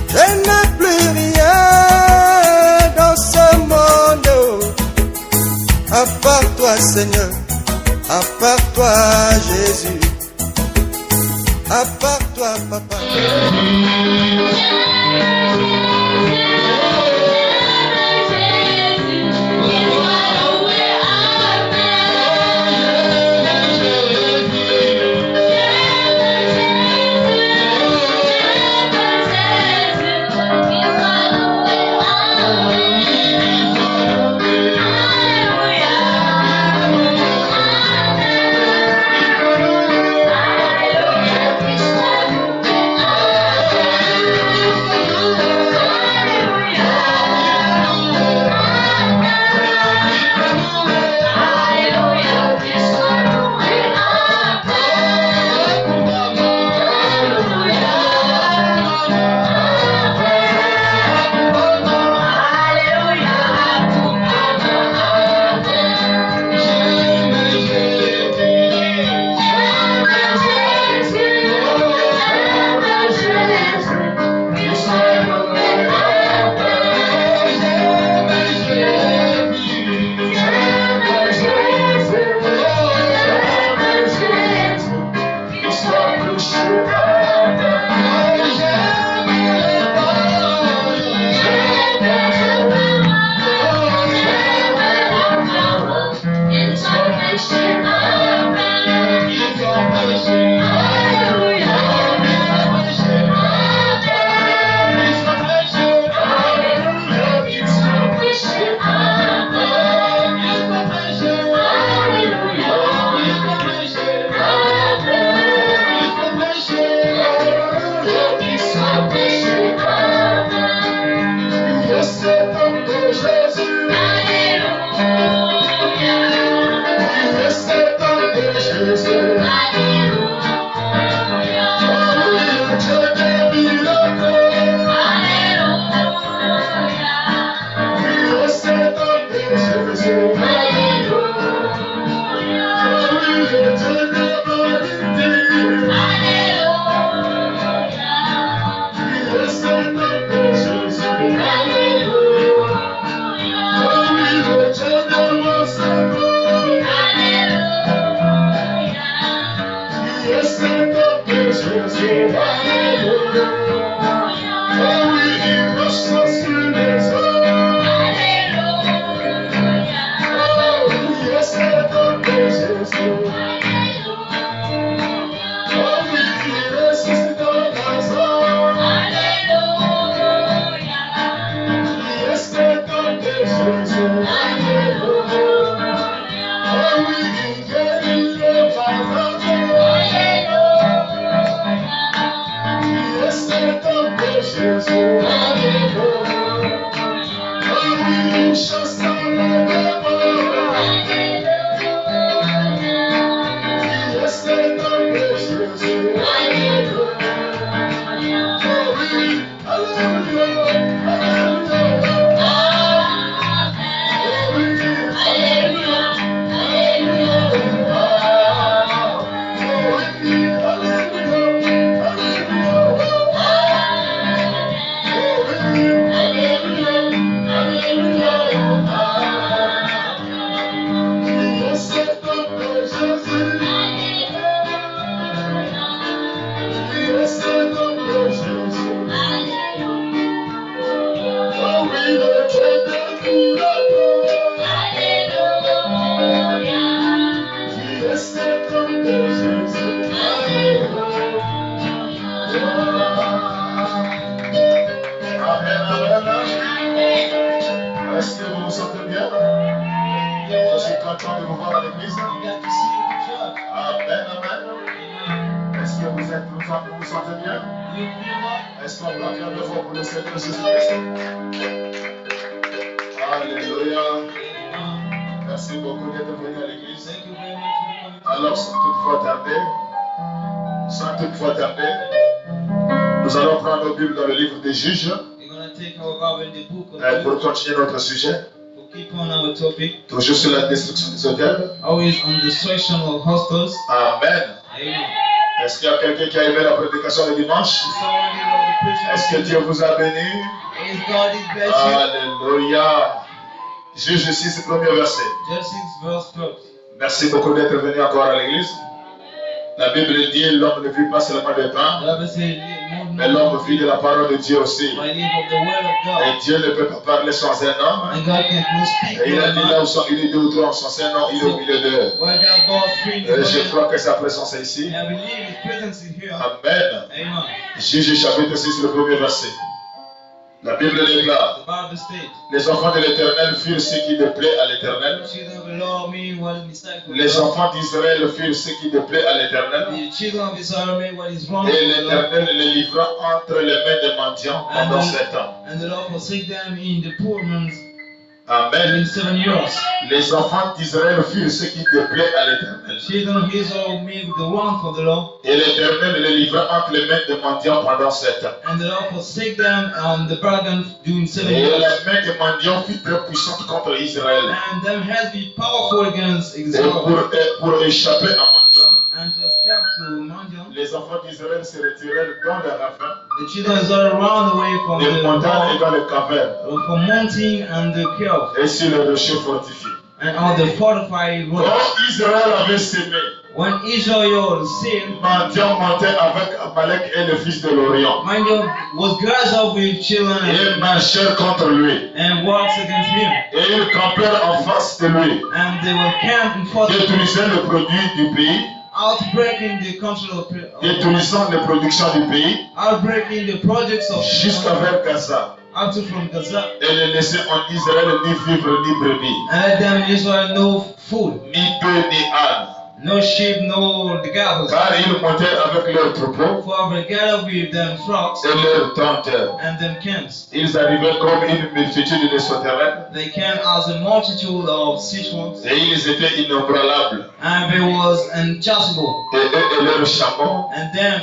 Je n'ai plus rien dans ce monde, à part toi Seigneur, à part toi Jésus, à part toi Papa. Est-ce que vous vous sentez bien? Je suis content de vous voir à l'église. Amen, amen. Est-ce que vous vous sentez bien? Est-ce qu'on peut acclamer de vous pour le Seigneur Jésus-Christ? Alléluia. Merci beaucoup d'être venu à l'église. Alors, sans toutefois tarder, nous allons prendre nos Bibles dans le livre des Juges. Pour continuer notre sujet, toujours sur la destruction des hôtels. Always on destruction of hostels. Amen. Amen. Est-ce qu'il y a quelqu'un qui a aimé la prédication le dimanche? Est-ce que Dieu vous a béni? Alléluia. Juge 6, premier verset. Merci beaucoup d'être venu encore à l'église. La Bible dit l'homme ne vit pas seulement de pain, mais l'homme vit de la parole de Dieu aussi. Et Dieu ne peut pas parler sans un homme. Et il a dit là où il est deux ou trois en son sein, non, il est au milieu d'eux. Et je crois que sa présence est ici. Amen. Juge chapitre 6, le premier verset. La Bible déclare, les enfants de l'Éternel firent ce qui déplaît à l'Éternel. Les enfants d'Israël firent ce qui déplaît à l'Éternel. Et l'Éternel les livra entre les mains des mendiants pendant 7 ans. Amen. Les enfants d'Israël firent ce qui déplaît à l'Éternel. Et l'Éternel les livra entre les mains des mendiants pendant 7 ans. Et la main des mendiants fut très puissante contre Israël. Et pour échapper à mendiant, les enfants d'Israël se retirèrent dans les ravins, les montagnes et dans les cavernes, et sur les rochers fortifiés. Quand Israël avait sémé, mendiant montait avec Amalek et le fils de l'Orient. Ils marchèrent contre lui. Et ils campèrent en face de lui. Détruisant le produit du pays. Détruisant les productions du pays. Jusqu'à vers Gaza. Et ne laisser en Israël ni vivre ni brebis. Ni bœufs ni ânes. No sheep, no the camels. Car ils montèrent avec leurs troupeaux For they gathered with them flocks et leurs tentes. and them camps. Ils arrivaient comme une multitude de sauterelles. They came as a multitude of siege ones, Et ils étaient innombrables. and there was unchangeable. Et eux et leurs chameaux, And them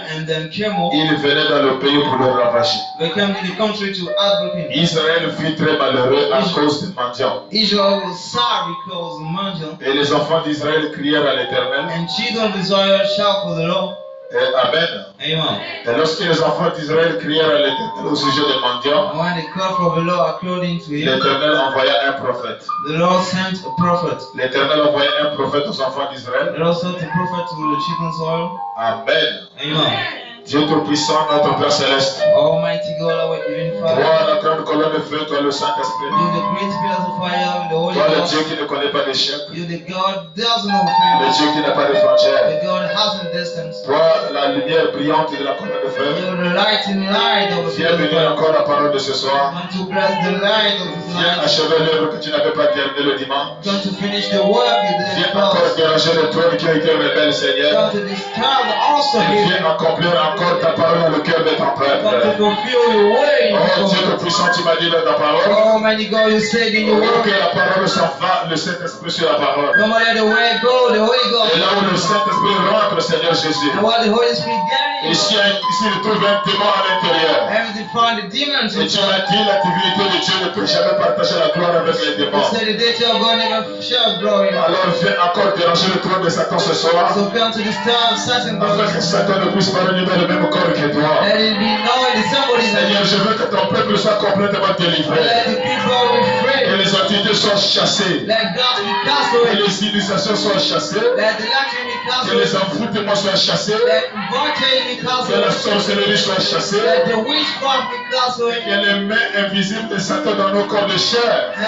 camel, ils venaient dans le pays pour le ravager. they came to the country to outbreak him. Israël fut très malheureux à cause des mendiants. Israel was sad because of Manjan, Et les enfants d'Israël crièrent à l'Éternel. and children of Israel shout for the Lord. Et Amen. Amen. Et lorsque les enfants d'Israël crièrent à l'Éternel au sujet des mendiants, And when they called for the Lord according to him, l'Éternel envoya un prophète. the Lord sent a prophet. L'Éternel envoya un prophète aux enfants The d'Israël. Lord sent a prophet to the children of Israel. Amen. Amen. Dieu Tout-Puissant, notre Père Céleste. Almighty God, our Heavenly Toi, Father, la grande colonne de feu, toi le Saint-Esprit. you're the great pillars of fire, the Holy Toi le Ghost. Dieu qui ne connaît pas d'échec. You're the God doesn't know Le failure. Dieu qui n'a pas de frontières. The God hasn't distance. Toi, la lumière brillante de la colonne de feu. You're the light in light of the Viens pillars of bénir fire. encore la parole de ce soir. Come to bless the light of this Viens light. achever l'œuvre que tu n'avais pas terminée le dimanche. Come to finish the work you did Viens in encore us. déranger le trône qui a été rebelle, Seigneur. Come to disturb the awesome Et here. viens accomplir encore ta parole dans le cœur de ton Come to peuple. fulfill your way in Oh the Dieu world. Tout-Puissant, tu m'as dit dans ta parole. Almighty God, you said in your Oh, word, que la parole s'en va, le Saint-Esprit sur la parole. no matter the way I go, the Holy Et Ghost. là où le Saint-Esprit rentre, Seigneur Jésus. And what the Holy Spirit gave Ici, ici, il trouve un démon à l'intérieur. everything find the demons Et tu inside. m'as dit, la divinité de Dieu ne peut jamais partager la gloire avec les You démons. said the deity of God never shall glory. Alors viens encore déranger le trône de Satan ce soir. So come to this time, Satan, Afin que Satan ne puisse pas venir dans le même corps que toi. let it be known that somebody Seigneur, je veux que ton peuple soit complètement délivré. let the people be Que free. les entités soient chassées. Let God be cast Que away. les initiations soient chassées. Let the doctrine be cast Que away. les envoûtements soient chassés. Let invocation be cast Que la away. sorcellerie soit chassée. Let the witchcraft be cast away. Que les mains invisibles de Satan dans nos corps de chair And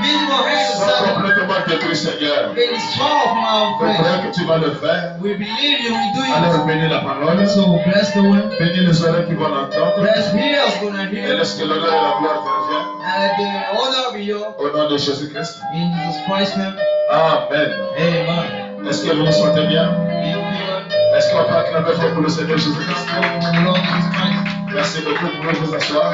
invisible hands of soient Satan complètement détruits, Seigneur. be destroyed from our Je flesh. crois que tu vas le faire. We believe you, we do Alors it. bénis la parole. So bless the word. Bénis les oreilles qui vont l'entendre. Bless ears gonna Et hear. laisse que l'honneur et la gloire te reviennent. And let the honor be yours. Au nom de Jésus-Christ. In Jesus Christ's name. Amen. Amen. Est-ce que vous vous sentez bien? Be filled. Est-ce qu'on peut acclamer fort pour le Seigneur Jésus-Christ? Lord Jesus Christ. Merci beaucoup. Vous pouvez vous asseoir.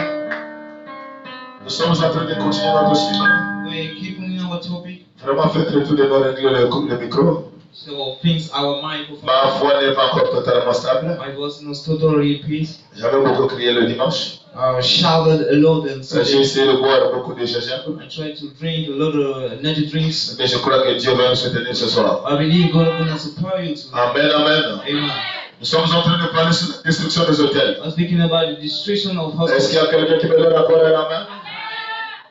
Nous sommes en train de continuer notre sujet. We're keeping our topic. Vraiment, faites le tour de nous régler le micro. So things our microphone. Ma voix n'est pas encore totalement stable. My voice was totally peace. J'avais beaucoup crié le dimanche. Shouted a lot and so J'ai essayé de boire beaucoup de gingembre. I tried to drink a lot of energy drinks. Mais je crois que Dieu va nous soutenir ce soir. I believe God is going to support you tonight. Amen, amen. Amen. Nous sommes en train de parler sur la destruction des hôtels. I'm speaking about the destruction of Est-ce qu'il y hostels. a quelqu'un qui me donne la parole à la main?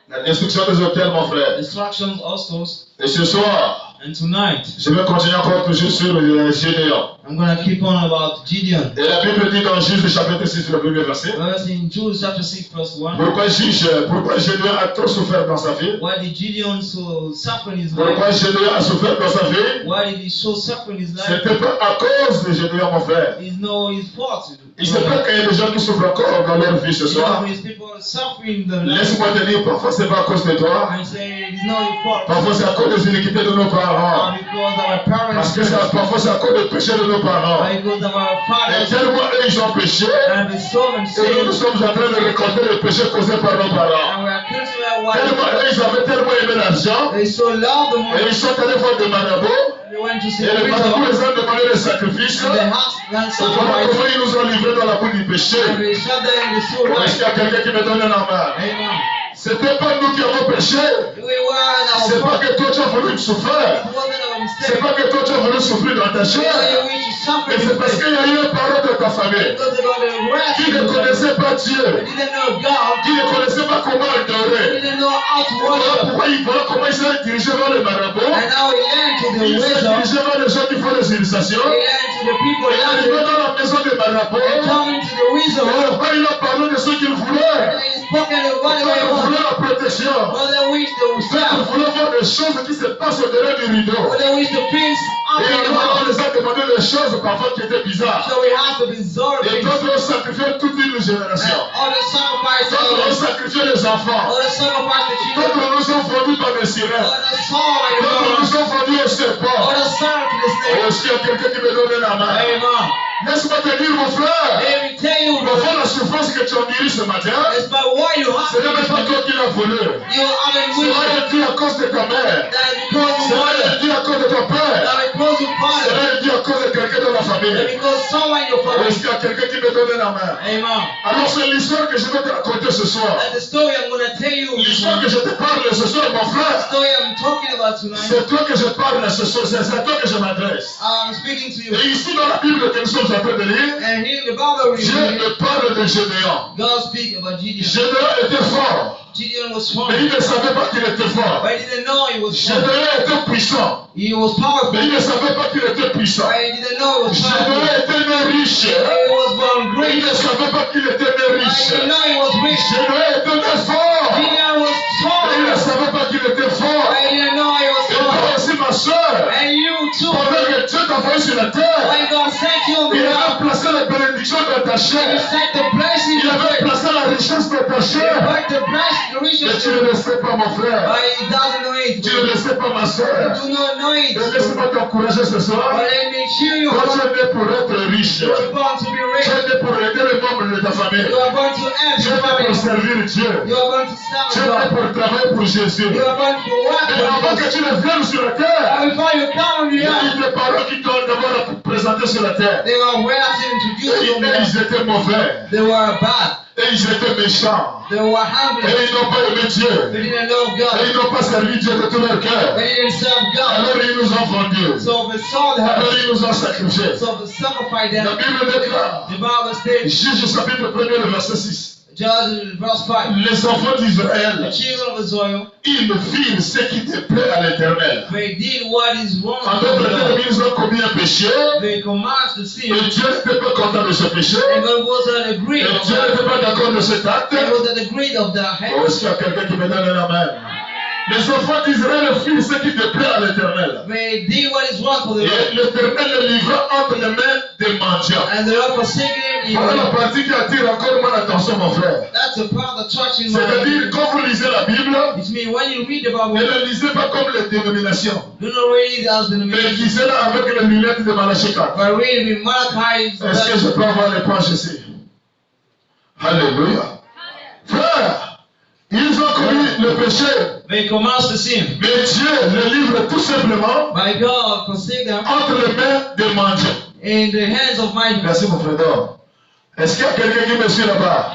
La destruction des hôtels, mon frère. Destruction of hostels. Et ce soir, And tonight, je vais continuer encore toujours sur Gédéon. I'm going to keep on about Gideon. Et la Bible dit dans Juge chapitre 6, le premier verset. Verse in Jude chapter 6 verse 1. Pourquoi Gédéon a trop souffert dans sa vie? Why did Gideon so suffer in his Pourquoi life? Gédéon a souffert dans sa vie? Why did he so suffer in his life? C'était pas à cause de Gédéon, mon frère. It's no his fault. Il se peut qu'il y ait des gens qui souffrent encore dans leur vie ce soir. These people are suffering in their life. Laisse-moi te dire, parfois c'est pas à cause de toi. I say it's not your fault. Parfois c'est à cause des iniquités de nos parents. Because our parents. Parce que parfois c'est à cause des péchés de nos parents. Because our Et fathers. tellement eux ils ont péché. And the soul and Et nous sin. sommes en train de récolter les péchés causés par nos parents. And we are cursed by Tellement what eux ils avaient tellement aimé l'argent. they so love the Et money. ils sont allés voir des marabouts. They went to see Et the les marabouts wisdom. les ont demandé des sacrifices. And they asked them Et voilà sacrifice. comment ils nous ont livrés dans la boue du péché. And they shut them in the soul Est-ce life. qu'il y a quelqu'un qui me donne un amen? Amen. C'était pas nous qui avons péché. We were in our C'est pas fault. que toi tu as voulu souffrir. It wasn't our C'est mistake. pas que toi tu as voulu souffrir dans ta chair. You wish to suffer Mais c'est parce instead. qu'il y a eu un parent de ta famille Because they got the wrath qui in ne them. connaissait pas Dieu, They didn't know God. qui ne connaissait pas comment They adorer. didn't know how to Voilà worship. voilà comment il s'est dirigé vers les marabouts. And now he learned to the Il s'est wisdom. dirigé vers les gens qui font les initiations. He learned to the people Il est around arrivé him. dans la maison des marabouts. And coming to the wisdom. Quand il a parlé de ce qu'il voulait, And he spoke and quand what they il want. voulait la protection, What they wish to quand il serve. voulait voir des choses qui se passent au-delà du rideau. What they wish to things up Et in the alors on house. les a demandé des choses parfois qui étaient bizarres. So we have to be absorbed. Et d'autres ont sacrifié toute une And génération. other sacrifice D'autres ont others. sacrifié les enfants. Other sacrifice the children. D'autres nous ont vendus par des sirènes. Other saw like D'autres the nous ont vendus au serpent. Other serve to the snake. Est-ce qu'il y a quelqu'un qui me donne la main? Amen. Laisse-moi te dire, mon frère. Let me tell you, Parfois, la souffrance que tu as endurée ce matin, it's by what you have. ce n'est même pas toi qui l'as volé. You haven't C'est wished rien dû à cause de ta mère. that because C'est you rien wanted, dû à cause de ton père. that because you C'est wanted, rien dû à cause de quelqu'un dans la that famille. because someone in your family. Est-ce qu'il y a quelqu'un qui me donne la main? Amen. Alors, c'est l'histoire que je vais te raconter ce soir. That's the story I'm going to tell you. L'histoire que je te parle ce soir, mon The frère. story I'm talking about tonight. C'est toi que je parle ce soir. C'est à toi que je m'adresse. I'm speaking to you. Et ici, dans la Bible que nous sommes en train de lire, And here in the Bible Dieu reading, me parle de Gédéon. God speak about Gideon. Gédéon était fort, Gideon was mais strong, il ne savait pas qu'il était fort. but he didn't know he was strong. Gédéon était puissant, He was powerful, mais il ne savait pas qu'il était puissant. but he didn't know he was Gédéon powerful. était né riche, He was born mais il great, ne savait pas qu'il était né but riche. he didn't know he was rich. Gédéon était né fort, Gideon was mais il ne strong, savait pas qu'il était fort. but he didn't know he was Et toi strong. aussi, ma soeur, And you too, pendant que Dieu t'a envoyé sur la terre, when God sent you on the il earth, avait placé la bénédiction dans ta he chair. set the blessing Il in avait you. placé la richesse dans ta chair. But the blessing, the Mais riches, tu ne le sais pas, mon frère. but he doesn't know it. Tu ne le sais pas, ma soeur. Do not know Et it. laisse-moi t'encourager ce But soir. let me cheer you Toi, tu up. es né pour être riche. You are born to be Tu rich. es né pour aider les membres de ta famille. You are born to help Tu es your né pour family. servir Dieu. You are born to Tu serve es né God. pour travailler pour Jésus. You are born to work Et for avant God. que tu ne viennes sur la terre, And before you come on il the y a earth, eu des parents qui t'ont d'abord présenté sur la terre. they were where to Et introduce you on the earth. ils étaient mauvais. They were bad. Et ils étaient méchants. They were Et hungry. ils n'ont pas aimé They Dieu. didn't know Et God. ils n'ont pas servi Dieu de tout leur cœur. They didn't serve God. Alors ils nous ont vendus. So they sold Alors her. ils nous ont sacrifiés. So they sacrificed La them. Bible déclare, The Bible states, Juge chapitre 1er, le verset 6. Judges verse 5. Les enfants The d'Israël, children of Israel, ils firent ce qui déplaît à l'Éternel. they did what is wrong En with d'autres termes, God. ils ont commis un péché, They command the et sin. Dieu n'était pas content de ce péché, And God wasn't et agreed of Dieu that. n'était pas d'accord de cet acte. God wasn't agreed of that. Oh, est-ce qu'il y a quelqu'un qui me donne la main? Les enfants d'Israël firent ce qui déplaît à l'Éternel. They did what is wrong for the Lord. Et l'Éternel les livra entre les mains des mendiants. And the Lord forsaken him. Voilà la partie qui attire encore mon attention, mon frère. That's a part that touching C'est-à-dire, my. quand vous lisez la Bible, It means when you read the ne Bible, le lisez pas comme les dénominations, do not read it as the mais denomination, lisez-la avec les lunettes de Malachie 4. but read it with Malachi. Est-ce que je peux avoir les points ici? Alléluia. Frère, ils ont commis le péché, They command the sin. mais Dieu les livre tout simplement My God forsake them entre les mains des mendiants. in the hands of my. Merci mon frère d'or. Est-ce qu'il y a quelqu'un qui me suit là-bas?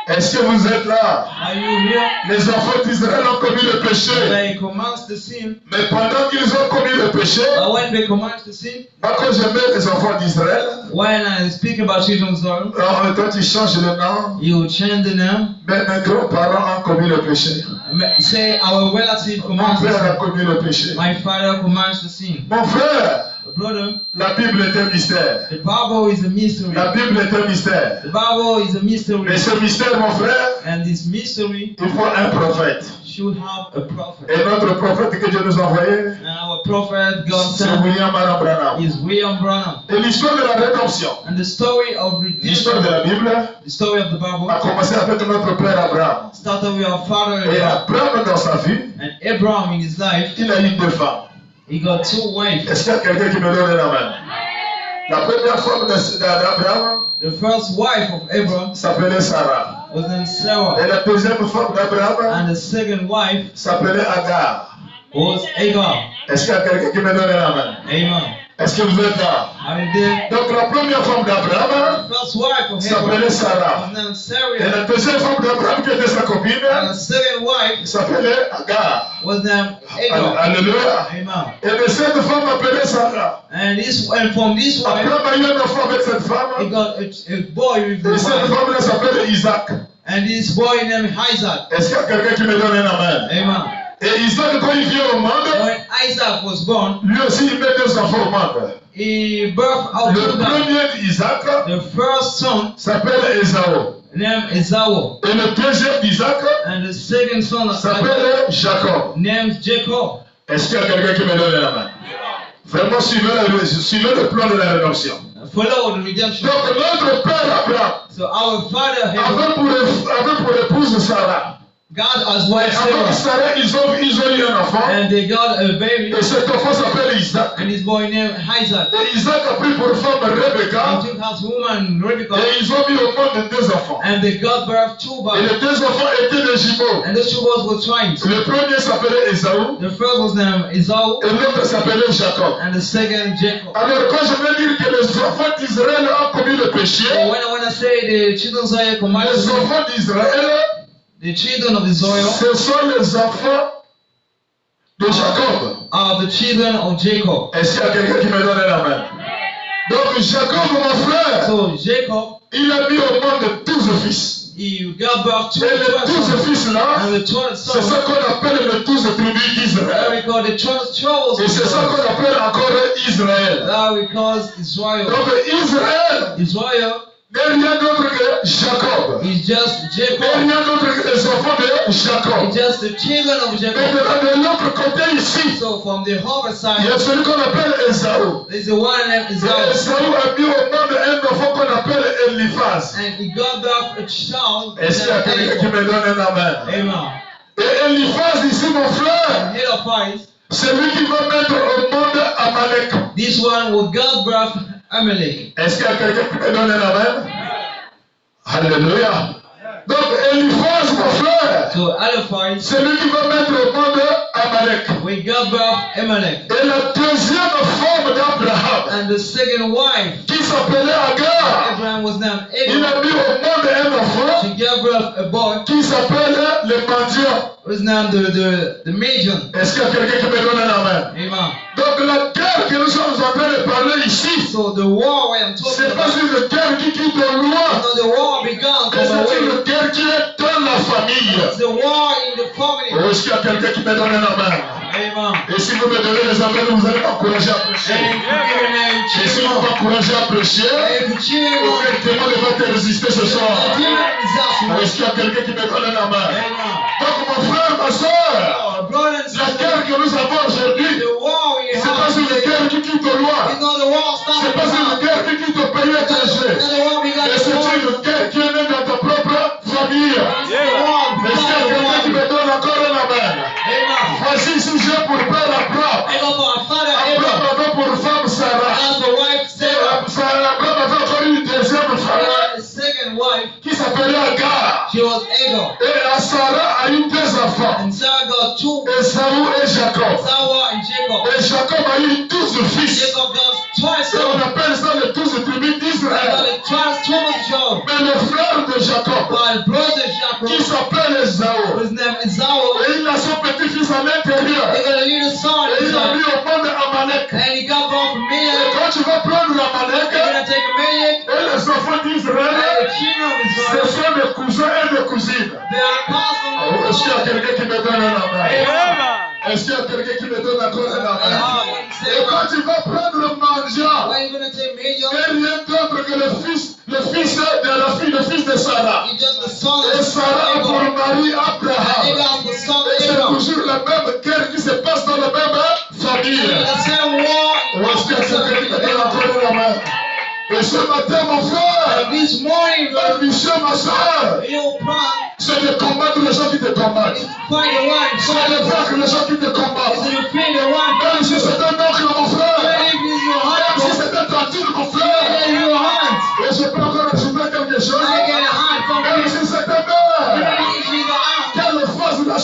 Est-ce que vous êtes là? Are you here? Les enfants d'Israël ont commis le péché. They commenced to sin. Mais pendant qu'ils ont commis le péché, But when they commenced to sin, moi quand j'aimais les enfants d'Israël, when I speak about children of Israel, toi tu changes le nom, you change the name. mais mes grands-parents ont commis le péché. Say our relative Mon commands to père a sin. commis le péché. My father commands to sin. Mon frère, Brother, la Bible est un mystère. the Bible is a mystery. La Bible est un mystère. The Bible is a Mais mystery. ce mystère, mon frère, And this mystery il faut un prophète. should have a prophet. Et notre prophète que Dieu nous a envoyé, And our prophet, God c'est sent, William Aram Branham. is William Branham. Et l'histoire de la rédemption, And the story of l'histoire de redemption, la Bible, the story of the a Bible, commencé avec notre père Abraham. started with our father Et Abraham. Abraham, dans sa vie, And Abraham in his life, il a eu deux femmes. he got two wives. Est-ce qu'il y a quelqu'un qui me donne la main? La première femme d'Abraham The first wife of Abraham s'appelait Sarah. was named Sarah. Et la deuxième femme d'Abraham And the second wife s'appelait Agar. was Agar. Est-ce qu'il y a quelqu'un qui me donne la main? Amen. Est-ce que vous êtes là? Are you there? Donc la première femme d'Abraham The first wife of s'appelait Abraham Sarah. was named Et Sarah. la deuxième femme d'Abraham qui était sa copine And the second wife s'appelait Agar. was named Agar. Alléluia. Amen. Et de cette femme appelée Sarah, And from this wife, Abraham a eu un enfant avec cette he femme. got a boy with the Et cette wife. femme-là s'appelle Isaac. And this boy named Isaac. Est-ce qu'il y a quelqu'un qui me donne un amen? Amen. Et Isaac, quand il vient au monde, When Isaac was born, lui aussi il met deux enfants au monde. he birthed out Le two daughters. premier d'Isaac The first son s'appelle Esaü. named Esau. Et le deuxième d'Isaac And the second son of Isaac s'appelle Jacob. named Jacob. Est-ce qu'il y a quelqu'un qui me donne la main? Vraiment, suivez le plan de la rédemption. Follow the redemption. Donc, notre père Abraham So our father Abraham, avait pour épouse Sarah. God as wife Avec Sarah, Sarah, ils ont eu un enfant. and they got a baby, Et cet enfant s'appelle Isaac. and his boy named Isaac. Et Isaac a pris pour femme And Rebecca. took his woman Rebecca, Et ils ont mis au monde deux enfants. and they got birth two Et boys. les deux enfants étaient des jumeaux. And those two boys were twins. Le premier s'appelait Esaü. The first was named Esau, Et l'autre s'appelait Jacob. and the second Jacob. Alors quand je vais dire que les enfants d'Israël ont commis le péché, So when I say the children of Israel commanded, les enfants d'Israël, the children of Israel ce sont les enfants de Jacob. are the children of Jacob. Est-ce qu'il y a quelqu'un qui me donne la main? Donc Jacob, mon frère, So Jacob, il a mis au monde 12 fils. he got birth to Et les 12 12 sons. fils-là, And the 12 c'est sons, ça qu'on appelle les 12 tribus d'Israël. that we call the 12 tribes Et of c'est ça Israel. qu'on appelle encore Israël. That we call Israel. Donc Israël Israel n'est rien d'autre que Jacob. is just N'est Jacob. rien d'autre que les enfants de Jacob. It's just the children of Jacob. Maintenant, de l'autre côté ici, So from the other il y a side, celui qu'on appelle Esaü. there's the one named Et Esau. Esaü a mis au monde un enfant qu'on appelle Eliphaz. And he got back a child Est-ce qu'il y a quelqu'un qui named me donne un amen? Amen. Et Eliphaz ici, mon frère, And head of eyes, c'est lui qui va mettre au monde Amalek. this one will God birth Amalek. Est-ce qu'il y a quelqu'un qui me donne un amen? Alléluia. Donc Eliphaz, mon frère, So Eliphaz c'est lui qui va mettre au monde Amalek. will God birth Amalek. Et la deuxième femme d'Abraham, And the second wife, qui s'appelait Agar, Abraham was named il Agar. a mis au monde un enfant She gave birth a boy qui s'appelle le mendiant. who was named the Magian. Est-ce qu'il y a quelqu'un qui me donne un amen? Amen. Donc la guerre que nous sommes en train de parler ici, So the war I am talking c'est pas about, une guerre qui quitte loin, the war began mais from c'est away. une guerre qui est dans la famille. It's the war in the family. Oh, est-ce qu'il y a quelqu'un qui me donne un amen? Amen. Et si vous me donnez les amens, vous allez m'encourager à prêcher. And if you give an Et si vous m'encouragez à prêcher, if you cheer on, aucun démon ne va te résister ce soir. the demon is Oh, out. est-ce qu'il y a quelqu'un qui me donne un amen? Amen. Donc mon frère, ma soeur, Our brother and la sister, guerre que nous avons aujourd'hui, the war we c'est pas have une today, guerre qui quitte loin. it's not the war C'est started pas une now. guerre qui quitte au pays étranger. It's not the war began Mais in c'est the war. une guerre qui est née dans ta propre famille. It's the war Est-ce qu'il y a quelqu'un qui began me donne encore un amen? Amen. Voici ici j'ai pour père Abraham. I go for our father Abraham Abraham. avait pour femme Sarah. As the wife Sarah, Abraham avait encore une deuxième femme and the second wife, qui s'appelait Agar. She was Hagar. Et Sarah a eu 2 enfants, And Sarah got 2. Esaü et Jacob. Sarah and Jacob. Et Jacob a eu 12 fils. Jacob got 12 Et on sons. appelle ça les 12 tribus They got d'Israël. the 12 tribes. Mais le frère de Jacob, But brother qui Jacob, s'appelle Esaü, his name is Esau. et il a son petit-fils à l'intérieur. They got a little son Et il a mis inside. au monde Amalek. And he got born from Et Midian. quand tu vas prendre They're l'Amalek, gonna take a Midian. et les enfants And d'Israël, the children of ce Israel, sont des cousins et des cousines. they are cousins. Est-ce qu'il y a quelqu'un qui me donne un amen? Amen. Est-ce qu'il y a quelqu'un qui me donne encore un amen? Amen. Et quand tu vas prendre le mangeant, Why are you gonna take Midian? et rien d'autre que le fils de la fille, le fils de Sarah. He just the son Et of Sarah a pour Abraham. mari And Abraham. Abraham the son Et of c'est Abraham. toujours la même guerre qui se passe dans la même famille. The same war. Est-ce qu'il y a quelqu'un qui me donne encore un amen? Et ce matin, mon frère, And this morning, ma mission, ma soeur, your plan c'est de combattre les gens qui te combattent. is to find the one. C'est de vaincre les gens qui te Is combattent. to defeat the one. Même si c'est un oncle, mon frère. Even if it's your Même si husband, c'est un tantine, mon even frère. if your aunt, Et je peux encore ajouter quelque chose. I get a heart from Même you. si c'est ta mère. Even if she's your aunt, Qu'elle fasse la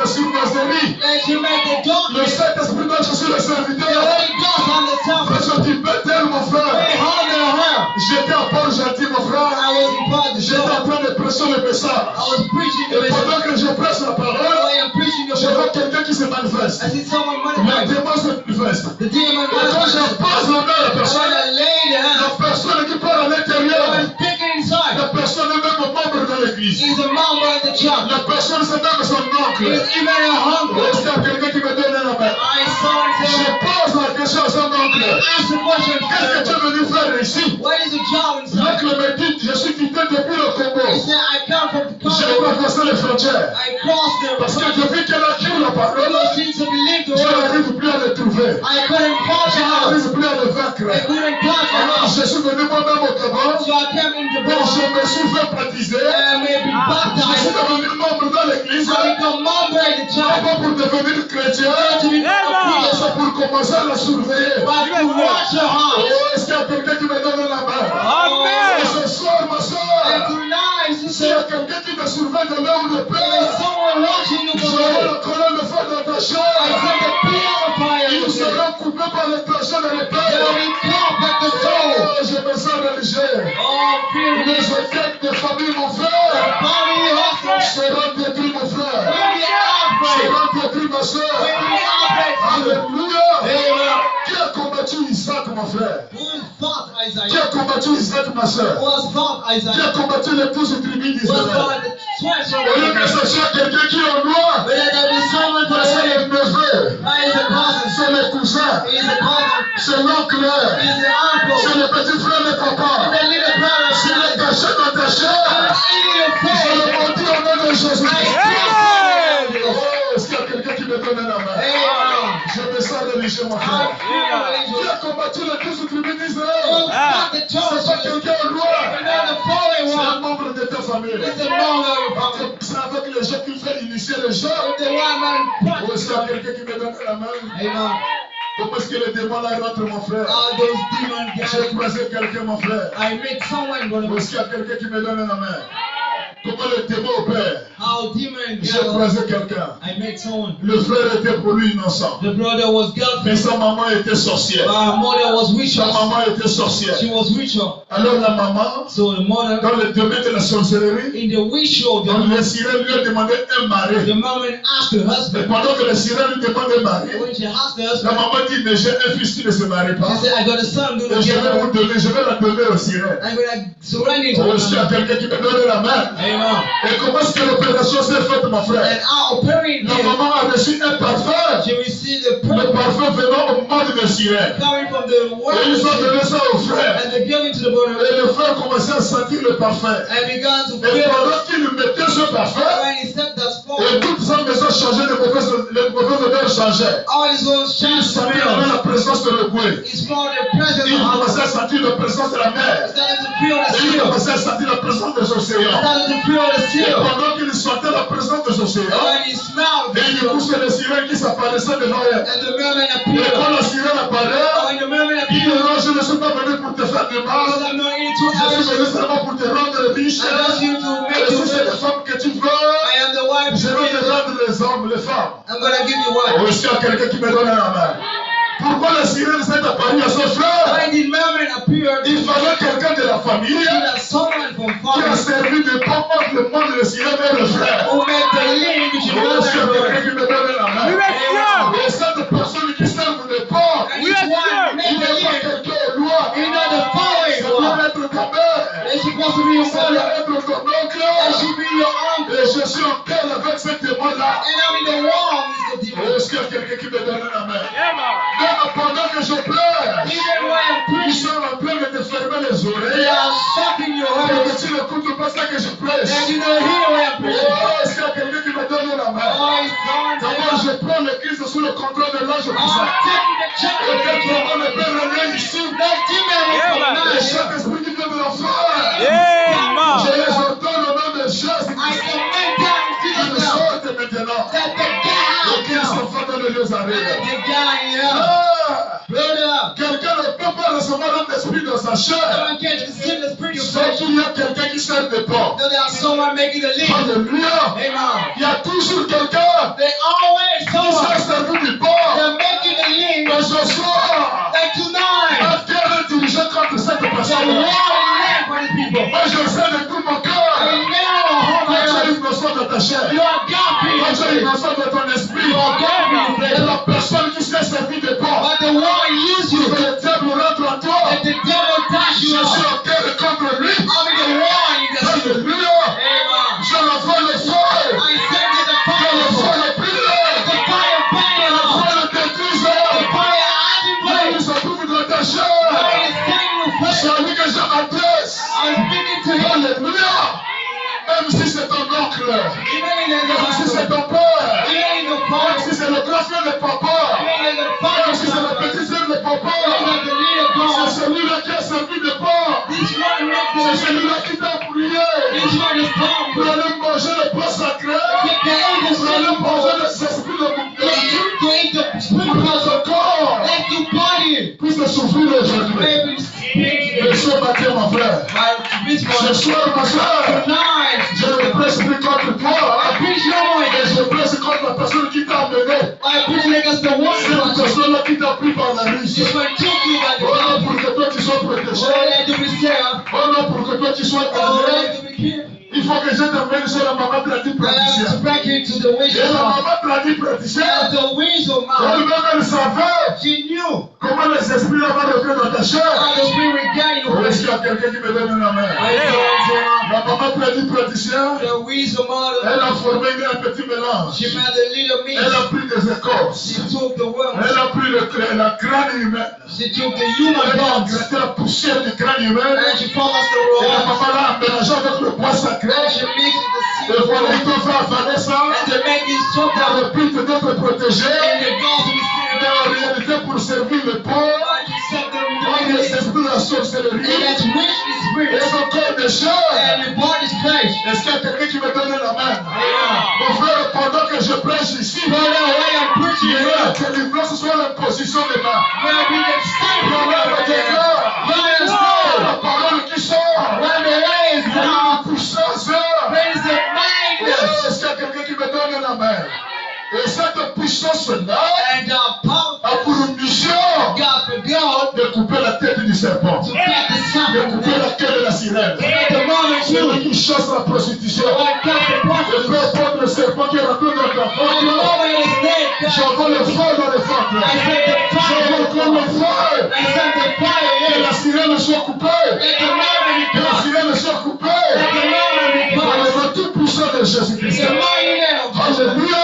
surnazerie. let you make the Le darkness. Saint-Esprit dont je suis le The serviteur. Holy Ghost on the top. Parce que tu peux t'aimer, mon They frère. harder her. J'étais en Port Gentil, mon frère. I was in part of the J'étais show. en train de prêcher le message. I was preaching the Et message. pendant que je prêche la parole, I am preaching the je vois word. quelqu'un qui se manifeste. I see someone Le manifest. démon se manifeste. The demon Et quand je manifest. passe la main à la I personne, want to lay the la hand. personne qui parle à I l'intérieur, was picking inside. la personne est même membre de l'église. He's a member of the church. La personne c'est même son oncle. He's even a uncle. Est-ce qu'il y a quelqu'un qui me donne la main? I saw Je him. pose la question à son oncle. I asked the question. Qu'est-ce que tu es venu faire ici? What is the job inside? L'oncle me dit, je suis quitté depuis le Congo. He said, I come from the J'ai Congo. traversé les frontières. I crossed the Parce que depuis qu'elle a cru la parole, Because since I believed the je word, n'arrive plus à le trouver. I couldn't touch Je her. n'arrive plus à le I vaincre. couldn't touch Alors her. je suis venu moi-même au Gabon. So I came into Et je Boston. me suis fait baptiser. And I may be Je suis baptized. devenu membre dans l'église. I become member of the church. Pas pour devenir chrétien. To become a Mais priest. c'est pour commencer à la surveiller. But to watch her Oh, heart. est-ce qu'il y a quelqu'un qui me donne la main? Amen. Et ce soir, ma And soeur, tonight, s'il y sister, a quelqu'un qui me surveille de l'heure de there paix, is someone watching you je from vois the la colonne de feu dans ta I chair. said the pillar of fire. Ils is there. seront coupés par les péchés de They l'épée. will be caught like the soul. Oh, je me sens religieux. Oh, fear Les is enquêtes de famille, mon frère, body hustle. seront détruits, mon frère. Will be afraid. Seront détruits, ma soeur. Will be afraid. Alléluia. Amen. Qui a combattu Isaac, mon frère? Who fought Qui Isaiah? a combattu Isaac, ma soeur? Who has fought Qui a Isaiah? combattu les 12 tribus Who has d'Israël? fought the 12 Au lieu que tribes? ce soit quelqu'un qui est au noir, But there be someone for the c'est same. le neveu, He is a cousin. c'est le cousin, He is a cousin. c'est l'oncle, He is an uncle. c'est le petit frère de papa. The little brother. S'il est caché dans ta chair, Eating your je face. le maudis au nom de Jésus. I Oh, est-ce qu'il y a quelqu'un qui me donne la main? Amen. Je me sens religieux, mon I frère. feel Qui religious. a combattu les 12 tribus Who d'Israël? fought the C'est pas church? quelqu'un au noir, Another fallen c'est un one. membre de ta famille. It's a member of your family. C'est avec les gens qui fait initier les gens. If the one man Oh, est-ce qu'il y a practices. quelqu'un qui me donne la main? Amen. Comment est-ce que le démon là rentre, mon frère? All those demons J'ai gathered. croisé quelqu'un, mon frère. I met someone Où gonna est-ce qu'il y a quelqu'un qui me donne la main? Comment le démon opère? how demons J'ai gathered. croisé quelqu'un. I met someone. Le frère était pour lui innocent. The brother was Mais guilty. sa maman était sorcière. Our mother was Sa witcher. maman était sorcière. She was witcher. Alors la maman, So the mother, dans le domaine de la sorcellerie, in the witcher, donc les sirènes lui ont demandé un mari. the moment asked her Et husband. pendant que les sirènes lui demandent un mari, When she asked her la husband, maman dit, mais j'ai un fils qui ne se marie pas. she said, I got a son, do Et je vais together. vous donner, je vais la donner aux sirènes. I'm gonna surrender to Oh, est-ce qu'il y a her. quelqu'un qui me donne la main? Amen. Et comment est-ce que l'opération s'est faite, mon And frère? our parent La did. maman a reçu un parfum. She received the Le perfume parfum venant au monde des sirènes. coming from the Et ils ont world, donné ça au frère. and they gave it to the brother, Et le frère commençait à sentir le parfum. and began to Et feel. pendant qu'il lui mettait ce parfum, When he said that et spot, toute sa maison changeait, les mauvaises odeurs changeaient. all his own Il chance sentait vraiment la présence de l'Égout. He smelled the presence Il of God. commençait à sentir la présence de la He mer. started to feel the Et il seal. commençait à sentir la présence des He océans. started to feel the Et seal. pendant qu'il sentait la présence des And océans, when he smelled the et du coup, seal, c'est les sirènes qui s'apparaissaient devant elle. and the mermaid Et appeared. quand la sirène apparaît, When the mermaid il Non, je ne suis pas venu pour te faire de mal. Because I'm not here to Je suis abuse venu you. seulement pour te rendre riche. I want you to make Et you si c'est rich. les femmes que tu veux, I am the wife. je vais te rendre les hommes, les femmes. I'm gonna give you Oh, what? est-ce qu'il y a quelqu'un qui me donne la main? Pourquoi la sirène s'est apparue à son frère? Why did Merman appear? Il fallait quelqu'un de la famille So that someone from qui a family servi de pont entre le monde de sirène et le frère. who made the link between Oh, est-ce qu'il y a mother and quelqu'un daughter. qui me donne la main? Et cette personne qui sert de pont, And each one il made n'est the pas link. quelqu'un au loin. You're not the Ça following doit one. être ta mère. They're supposed to be your Ça mother. doit être ton oncle. They should be your uncle. Et je suis en paix avec ce témoin-là. And I'm in the wrong with the Oh, demon. est-ce qu'il y a quelqu'un qui me donne la main? Même pendant que je pleure, Even when I'm ils preaching, sont en train de te fermer les they oreilles. are sucking your Et heart. que tu n'écoutes pas ça que je prêche. And you don't hear when I'm preaching. Oh, est-ce qu'il y a quelqu'un qui me donne la main? Oh, it's gone. D'abord, je prends l'église sous le contrôle de l'ange I'm puissant. taking the check Et of que the tout le monde ne peut rien ici. That demon is from Et man. chaque esprit qui vient de l'enfer, Amen. je les ordonne au nom de Jésus. I command down in Qu'ils Jesus' now sortent maintenant. that they get Et out qu'ils now. se fassent dans le lieu And arrêté. they get out. Ah! Brother, Quelqu'un ne peut pas recevoir un esprit dans sa chair. someone can't receive the spirit of Sauf flesh. qu'il y a quelqu'un qui sert de pont. No, there's someone making the link. Alléluia. Amen. Il y a toujours quelqu'un They always qui someone. sert servir du pont. They're making the link. Mais ce soir, Like tonight, la terre est dirigée contre cette the personne. war is for these people. Moi, je sais de tout mon cœur. I know how Quand tu much es innocent de ta chair. you are God Quand tu es fearing. innocent de ton esprit. Et la personne qui s'est servie de pont. But the war use Que you. le diable rentre en toi. That the devil touch Je you suis up. en guerre contre lui. I'm in the war in the spirit. Alléluia. Amen. Je l'envoie le feu. I send you the Que le fire. feu le brûle. The fire burning Le up. feu le détruise. The fire hiding Là où place. se trouve dans ta Fire chair. is setting you free. C'est à lui que je m'adresse. I'm speaking to him. Alléluia. Même si c'est ton oncle. Even in the Même si c'est gospel. ton père. Even in the Même fire. si c'est le grand frère de papa. Even in the Même si c'est le fire. petit frère de papa. Even in the leader C'est God. celui-là qui a servi de pont. This one makes C'est the celui-là qui t'a prié. This one is Pour powerful. aller manger le pain sacré. Get the angels Pour aller to manger les esprits de mon cœur. eat the Pour spirit. que notre corps Let you party. puisse souffrir aujourd'hui. Maybe Et ce matin, mon frère. this Ce one. soir, ma soeur. Tonight. Je ne presse plus contre toi. I preach no Et one. je presse contre la personne qui t'a amené. I preach against the Cette one. personne-là qui t'a pris par la riche. This one took you by the Oh non, hand. pour que toi tu sois protégé. Oh, let you be saved. Oh non, pour que toi tu sois Oh, gardé. let you be kept. Il faut que je t'emmène chez la maman tradie I have to praticien. bring you to the Et wisdom la mouth. maman tradie praticien, At the wisdom mouth. elle-même elle savait She knew comment les esprits là-bas reviennent dans ta how chair. the spirit regained Oh, your est-ce flesh. qu'il y a quelqu'un qui me donne la main? I told La maman tradie praticien, the wisdom mouth. elle a formé un petit mélange. She made a little Elle meat. a pris des écorces. She took the worms. Elle a pris la crâne humaine. She took the human Elle a bones. gratté la poussière du crâne humain. And she focused the Et la raw. maman l'a mélangé avec le bois sacré. And she mixed the Et seed. voilà, ils t'ont fait avaler ça. And to make it so Dans that le but d'être protégé. in the gospel Mais en réalité, pour servir le pauvre, on est servi de la and sorcellerie. that's which is Et spirit. son corps de chair. And the body's flesh. Est-ce qu'il y a quelqu'un qui me donne la main? Yeah. Mon frère, pendant que je prêche ici, Brother, when I'm preaching il y a here, que délivrance soit la position des mains. when I bring the spirit Il y a over des there, cœurs. when La parole qui sort. when the way is Il y a down, une puissance. praise the mindness Est-ce qu'il y a quelqu'un qui me donne la main? Et cette puissance-là and the power a pour mission of God for God de couper la tête du serpent, to get the de serpent, couper la queue de la sirène. at the moment Celui you qui chasse la prostitution. when cut the Et peu prostitute, importe le serpent qui est rentré dans ta at the porte, moment it is laid down, j'envoie le feu dans le ventre. I send the J'envoie fire, comme le feu. I send the fire Que in, la sirène soit coupée. let the moment be Que la cut, sirène soit let coupée. the moment be Dans le cut, nom tout puissant de in Jésus-Christ. the mighty name of Jesus. Alléluia.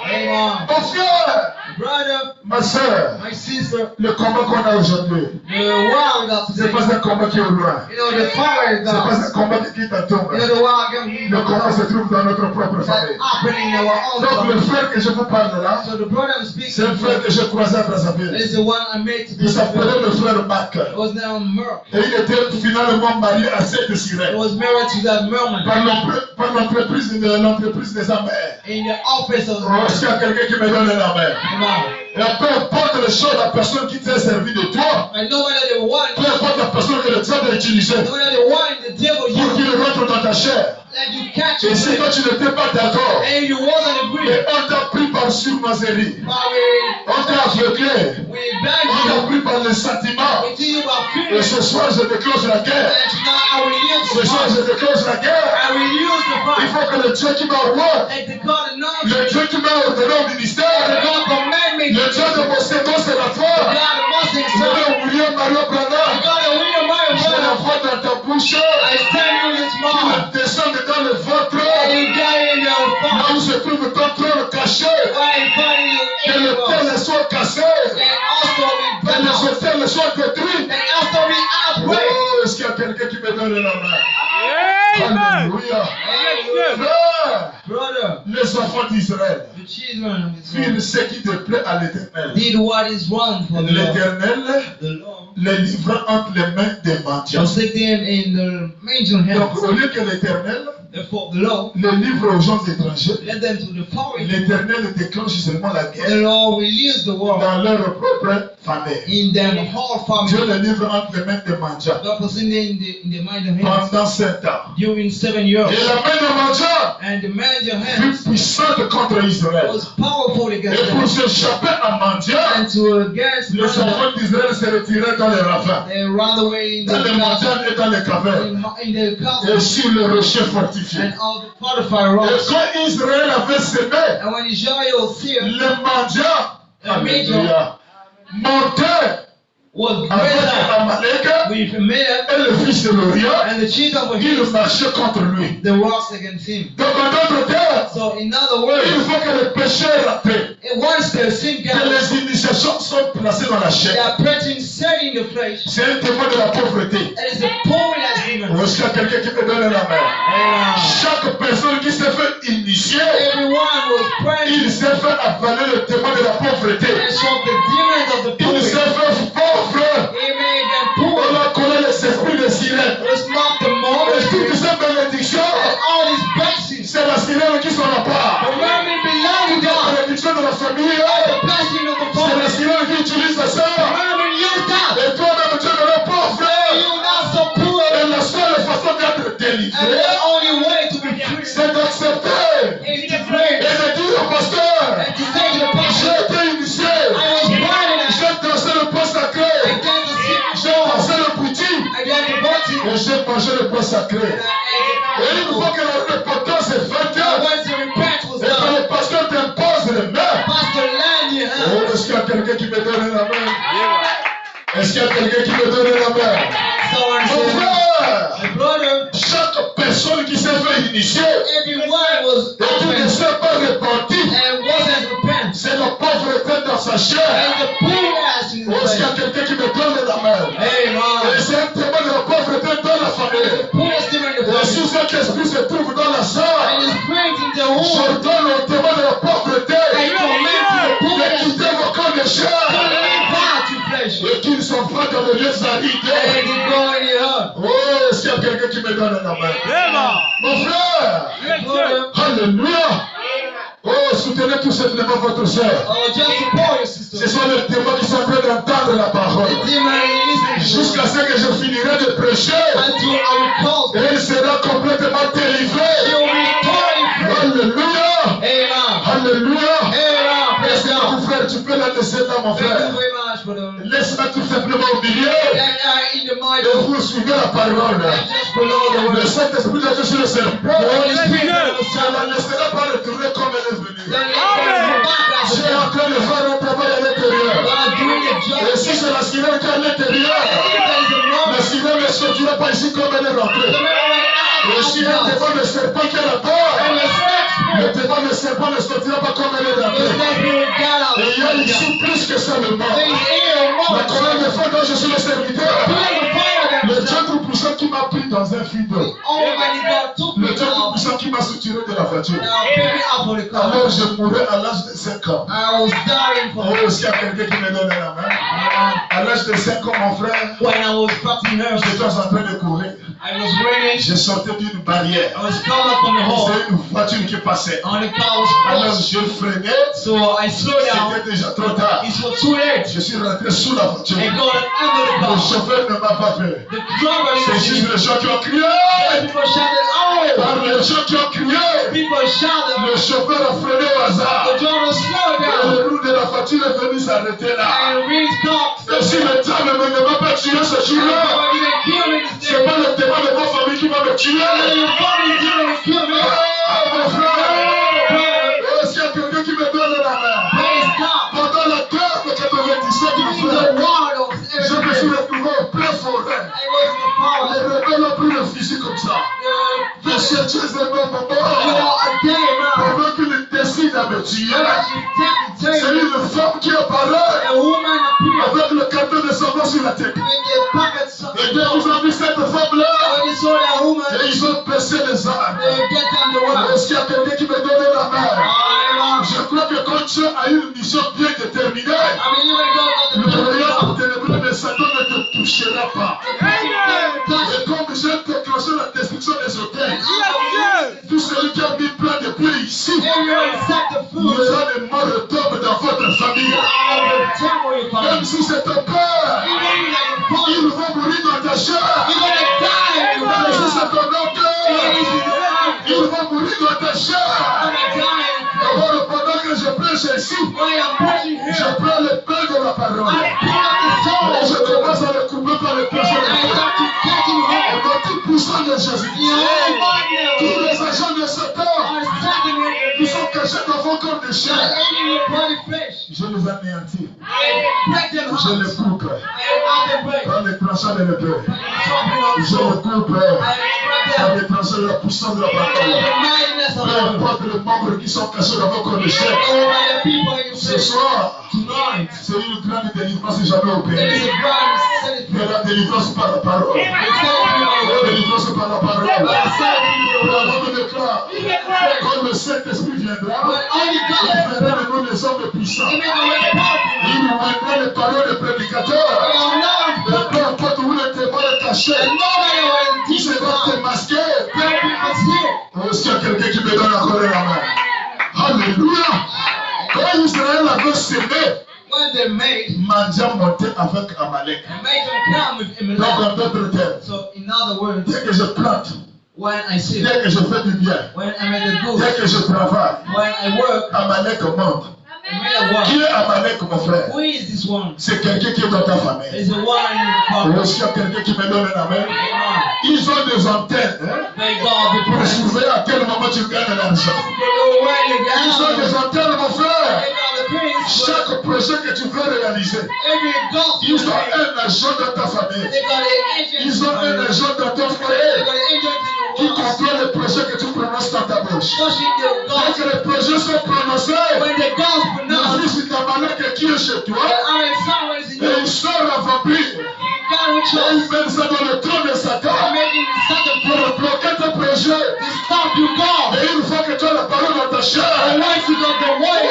Amen. Mon frère, Brother, ma soeur, my sister, le combat qu'on a aujourd'hui, the war that c'est today, pas un combat qui est au loin. you know, the fire is C'est down. pas un combat qui quitte à tombe. You know, the war Le combat se trouve dans notre propre that's famille. happening in our own Donc le family. frère que je vous parle là, So the brother I'm speaking c'est un frère to que j'ai croisé à Brazzaville. is the one I met to Il s'appelait It le frère Mac. was now Merck. Et il était finalement marié à cette He sirène. was married to that Merman Par l'entreprise des amers. in the office of Oh, est-ce qu'il y a quelqu'un qui me donne la main? Amen. Et à peu importe les choses, la personne qui t'est servie de toi, And no matter the one, peu importe la personne que le diable a utilisée no matter the one, the devil pour used qu'il rentre dans ta chair. that you catch Et it. si toi tu n'étais pas d'accord, And you wasn't agreeing. mais on t'a pris par surmazerie, But on t'a aveuglé, we on blind t'a you. pris par les sentiments. We tell you about Et fear. ce soir je déclenche la guerre. And tonight I will use Ce the soir fire. je déclenche la guerre. I will use the Il fire. faut que le Dieu qui m'a envoyé, Like the God anointed. le Dieu qui m'a ordonné au The ministère, God command me. le Dieu de mon sédon c'est la The foi. God of Moses. Le Dieu de William Mario The Branham, God of William je la Myers. vois dans ta bouche, I stand you this qui morning. le descend dans le ventre, And you got in your là fire. où se trouve ton trône caché, Right in front of you. que le Angels. terre soit cassé, And also be que burned les out. hôtels soient détruits. And also be outbreak. Oh, est-ce qu'il y a quelqu'un qui me donne la main? Alléluia. Amen. Frère, Brother, les enfants d'Israël the children of firent Israel ce qui déplaît à l'Éternel. did what is wrong for the Lord. L'Éternel The Lord les livra entre les mains des mendiants. forsake them in the angel Donc, hands. au lieu que l'Éternel Therefore, the Lord les livre aux gens étrangers, led them to the foreign. l'Éternel déclenche seulement la The guerre Lord will use the world dans leur propre famille. in them whole Dieu family. les livre entre les mains des mendiants God was in the mind of hands pendant 7 ans. during 7 years. Et la main des mendiants And the man your fut hands puissante contre Israël. was powerful Et against pour them. s'échapper à mendiant, And to against les enfants d'Israël se retirèrent dans les ravins, they ran away in dans les the montagnes et dans les cavernes, in the et castle sur les rochers fortifiés. and all the fortified Et rocks. quand Israël avait semé, And when Israel was here, les mendiants, alléluia, montaient was avec greater Amalek with man et le fils de l'Orient, and the children were ils here, marchaient contre lui. the rocks against him. Donc en d'autres termes, So in other il words, faut que le péché est raté, once the sin que got, les initiations sont placées dans la they chair. are present set in the flesh. C'est un témoin de la pauvreté. That is the poor that's demon. Est-ce qu'il y a quelqu'un qui me donne la main? And Chaque personne qui s'est fait initier, everyone was praying il s'est fait avaler le témoin de la pauvreté. and from the demons of the Il s'est poor. fait pauvre. He made them On poor. a connu les esprits de sirène. It's not the Et moment. toutes ces bénédictions, And all these blessings. c'est la sirène qui sont là The part. mermaid belong to La God. bénédiction de la famille, The blessing of the c'est la father. sirène qui utilise The ça. mermaid used that. Et toi-même, tu es le pauvre. You're not so poor. Et la seule façon d'être And délivré, the only way to be free c'est d'accepter is to et pray de dire au pasteur, and to say to the j'ai pastor, été initié, I was born in a j'ai dansé le pain sacré, I got to see j'ai dansé le boutique, I got to body. et j'ai mangé le pain sacré. Et une fois que la repentance est faite, And once the repent was et que done, le pasteur t'impose les mains, Pastor land your hand. oh, est-ce qu'il y a quelqu'un qui me donne la main? Est-ce qu'il y a quelqu'un qui me donne la main? Someone Mon said, frère, my brother, chaque personne qui s'est fait initier everyone was et qui ne open s'est pas repenti, and wasn't repent. c'est la pauvreté dans sa chair. And the poor ass in the Oh, est-ce qu'il y a place. quelqu'un qui me donne la main? Et Amen. c'est un témoin de la pauvreté dans la famille. Poorest in the Et place. si cet esprit se trouve dans la And salle, his praise in the womb. j'ordonne au témoin de la pauvreté I command to the poor de ass to quitter vos corps de chair live out to flesh. et qu'ils sont faits dans les lieux arides. And to go in your heart. Oh, est-ce qu'il y a quelqu'un qui me donne la main? Mon frère, Brother, alléluia. Oh, soutenez tout simplement votre soeur. oh, just support your Ce sister. sont les témoins qui sont en train d'entendre la parole. Demon, listen Jusqu'à ce que je finirai de prêcher, until I will call. et il sera complètement délivré. You will be totally free. Alléluia. Amen. Alléluia. Amen. Praise Laisse-moi, God. mon frère, tu peux la laisser là, mon Thank frère. you very much, brother. Laisse-la tout simplement au milieu. That in the Et middle, vous suivez la parole. and just below the Le word. Saint-Esprit de Dieu sur le serpent. The Holy Spirit will Ça ne la laissera pas retourner comme elle est venue. then let them go back as Je a suis en train de faire un travail à l'intérieur. God doing a job. Et si c'est la sirène qui est à l'intérieur, la sirène ne sortira pas ici comme elle est rentrée. Et si le démon de serpent qui est là-bas, le démon de serpent ne sortira pas comme elle est rentrée. Et il y a ici plus que ça le mort. La colonne de feu dont je suis le serviteur. Le Dieu Tout-Puissant qui m'a pris dans un fil d'eau. Le Dieu Tout-Puissant qui m'a soutiré de la voiture. Now pick me up on the car. Alors je mourrai à l'âge de 5 ans. I was dying for Oh, s'il y a quelqu'un qui me donne la main. À l'âge de 5 ans, mon frère, when I was practicing her. j'étais en train de courir. I was running. Je sortais d'une barrière. I was coming up from the hall. C'est une voiture qui passait. And the car was Alors crashed. je freinais. So I slowed down. C'était déjà trop tard. It was too late. Je suis rentré sous la voiture. I got under the Le car. chauffeur ne m'a pas fait. The driver C'est didn't see juste me. les gens qui ont crié. People shouted, oh! Par les gens qui ont crié. People shouted. Le chauffeur a freiné au hasard. The driver slowed Et down. le roue de la voiture est venu s'arrêter là. And we stopped. Et si le diable ne m'a pas tué ce jour-là, God didn't kill me this c'est day. pas le témoin de votre famille qui va me tuer. God didn't kill me. Ah, mon frère. Est-ce qu'il y a quelqu'un qui me donne la main? Praise God. Pendant la guerre de 97, mon In the frère, war of je me suis retrouvé en plein forêt. I was in the power. Les rebelles ont pris le fusil comme ça. Monsieur Jésus est mort. You are a day now. Pendant qu'il décide à me tuer, c'est C'est une femme qui apparaît a woman appeared avec le carton de savon sur la tête. with the packets of Et dès qu'ils ont vu cette femme-là, when they saw that woman, et ils ont baissé les armes. they get down the wall. Est-ce qu'il y a quelqu'un qui me donne la main? I Je crois que quand Dieu a une mission bien déterminée, mean, even God le got the royaume ténébreux de Satan ne te touchera pas. Et comme j'ai déclenché la destruction des hôtels, tout celui qui a mis plein de pieds ici, Everyone set the il food. y aura des morts retombent dans votre famille. Même si c'est ton père, ils vont mourir dans ta chair. Même si c'est ton oncle, ils vont mourir dans ta chair. Alors pendant que je prêche ici, je prends le pain de la parole. Et je commence à le couper par le péché. Et dans tout puissant de Jésus, tous les agents de Satan qui sont cachés dans vos corps de chair, je les anéantis. Je les coupe par les tranchants de l'épée. Je les coupe par les tranchants de la puissance de la parole. Peu importe les membres qui sont cachés dans vos corps de chair. Ce soir, c'est une grande délivrance jamais opérée. Mais la délivrance par la parole. La délivrance par la parole. La Bible déclare, quand le Saint-Esprit viendra, il fera de nous des hommes puissants. Il nous mettra les paroles des prédicateurs. Et peu importe où le témoin est caché, il sera démasqué. Est-ce qu'il y a quelqu'un qui me donne encore la main? Alléluia! Quand Israël avait semé, When they made, Mandia montait avec Amalek. and made them come with Donc Amalek. en d'autres termes, So in other words, dès que je plante, when I see, dès que je fais du bien, when I made a good, dès que je travaille, when I work, Amalek monte. I made a work. Qui est Amalek, mon frère? Who is this one? C'est quelqu'un qui est dans ta famille. Is the one in the Ou power. est-ce qu'il y a quelqu'un qui me donne la main? Amen. Ils ont des antennes May God be pour praised. surveiller à quel moment tu gagnes l'argent. Ils ont des Every antennes, mon frère. praise, Chaque projet que tu veux réaliser, every ils gospel, ont un agent dans ta famille. they got an agent. Ils ont un agent dans ton They foyer got an agent qui in your house. contrôle les projets que tu prononces dans ta bouche. Pushing the Dès gospel. que les projets sont prononcés, When the gospel le now, fils d'Amalek qui est chez toi, and someone is in et you, il sort la vampire. God will Et trust. il met ça dans le trône de Satan Making the Satan pour bloquer tes projets. to stop you, God. Et une fois que tu as la parole dans ta And chair, once you got the word,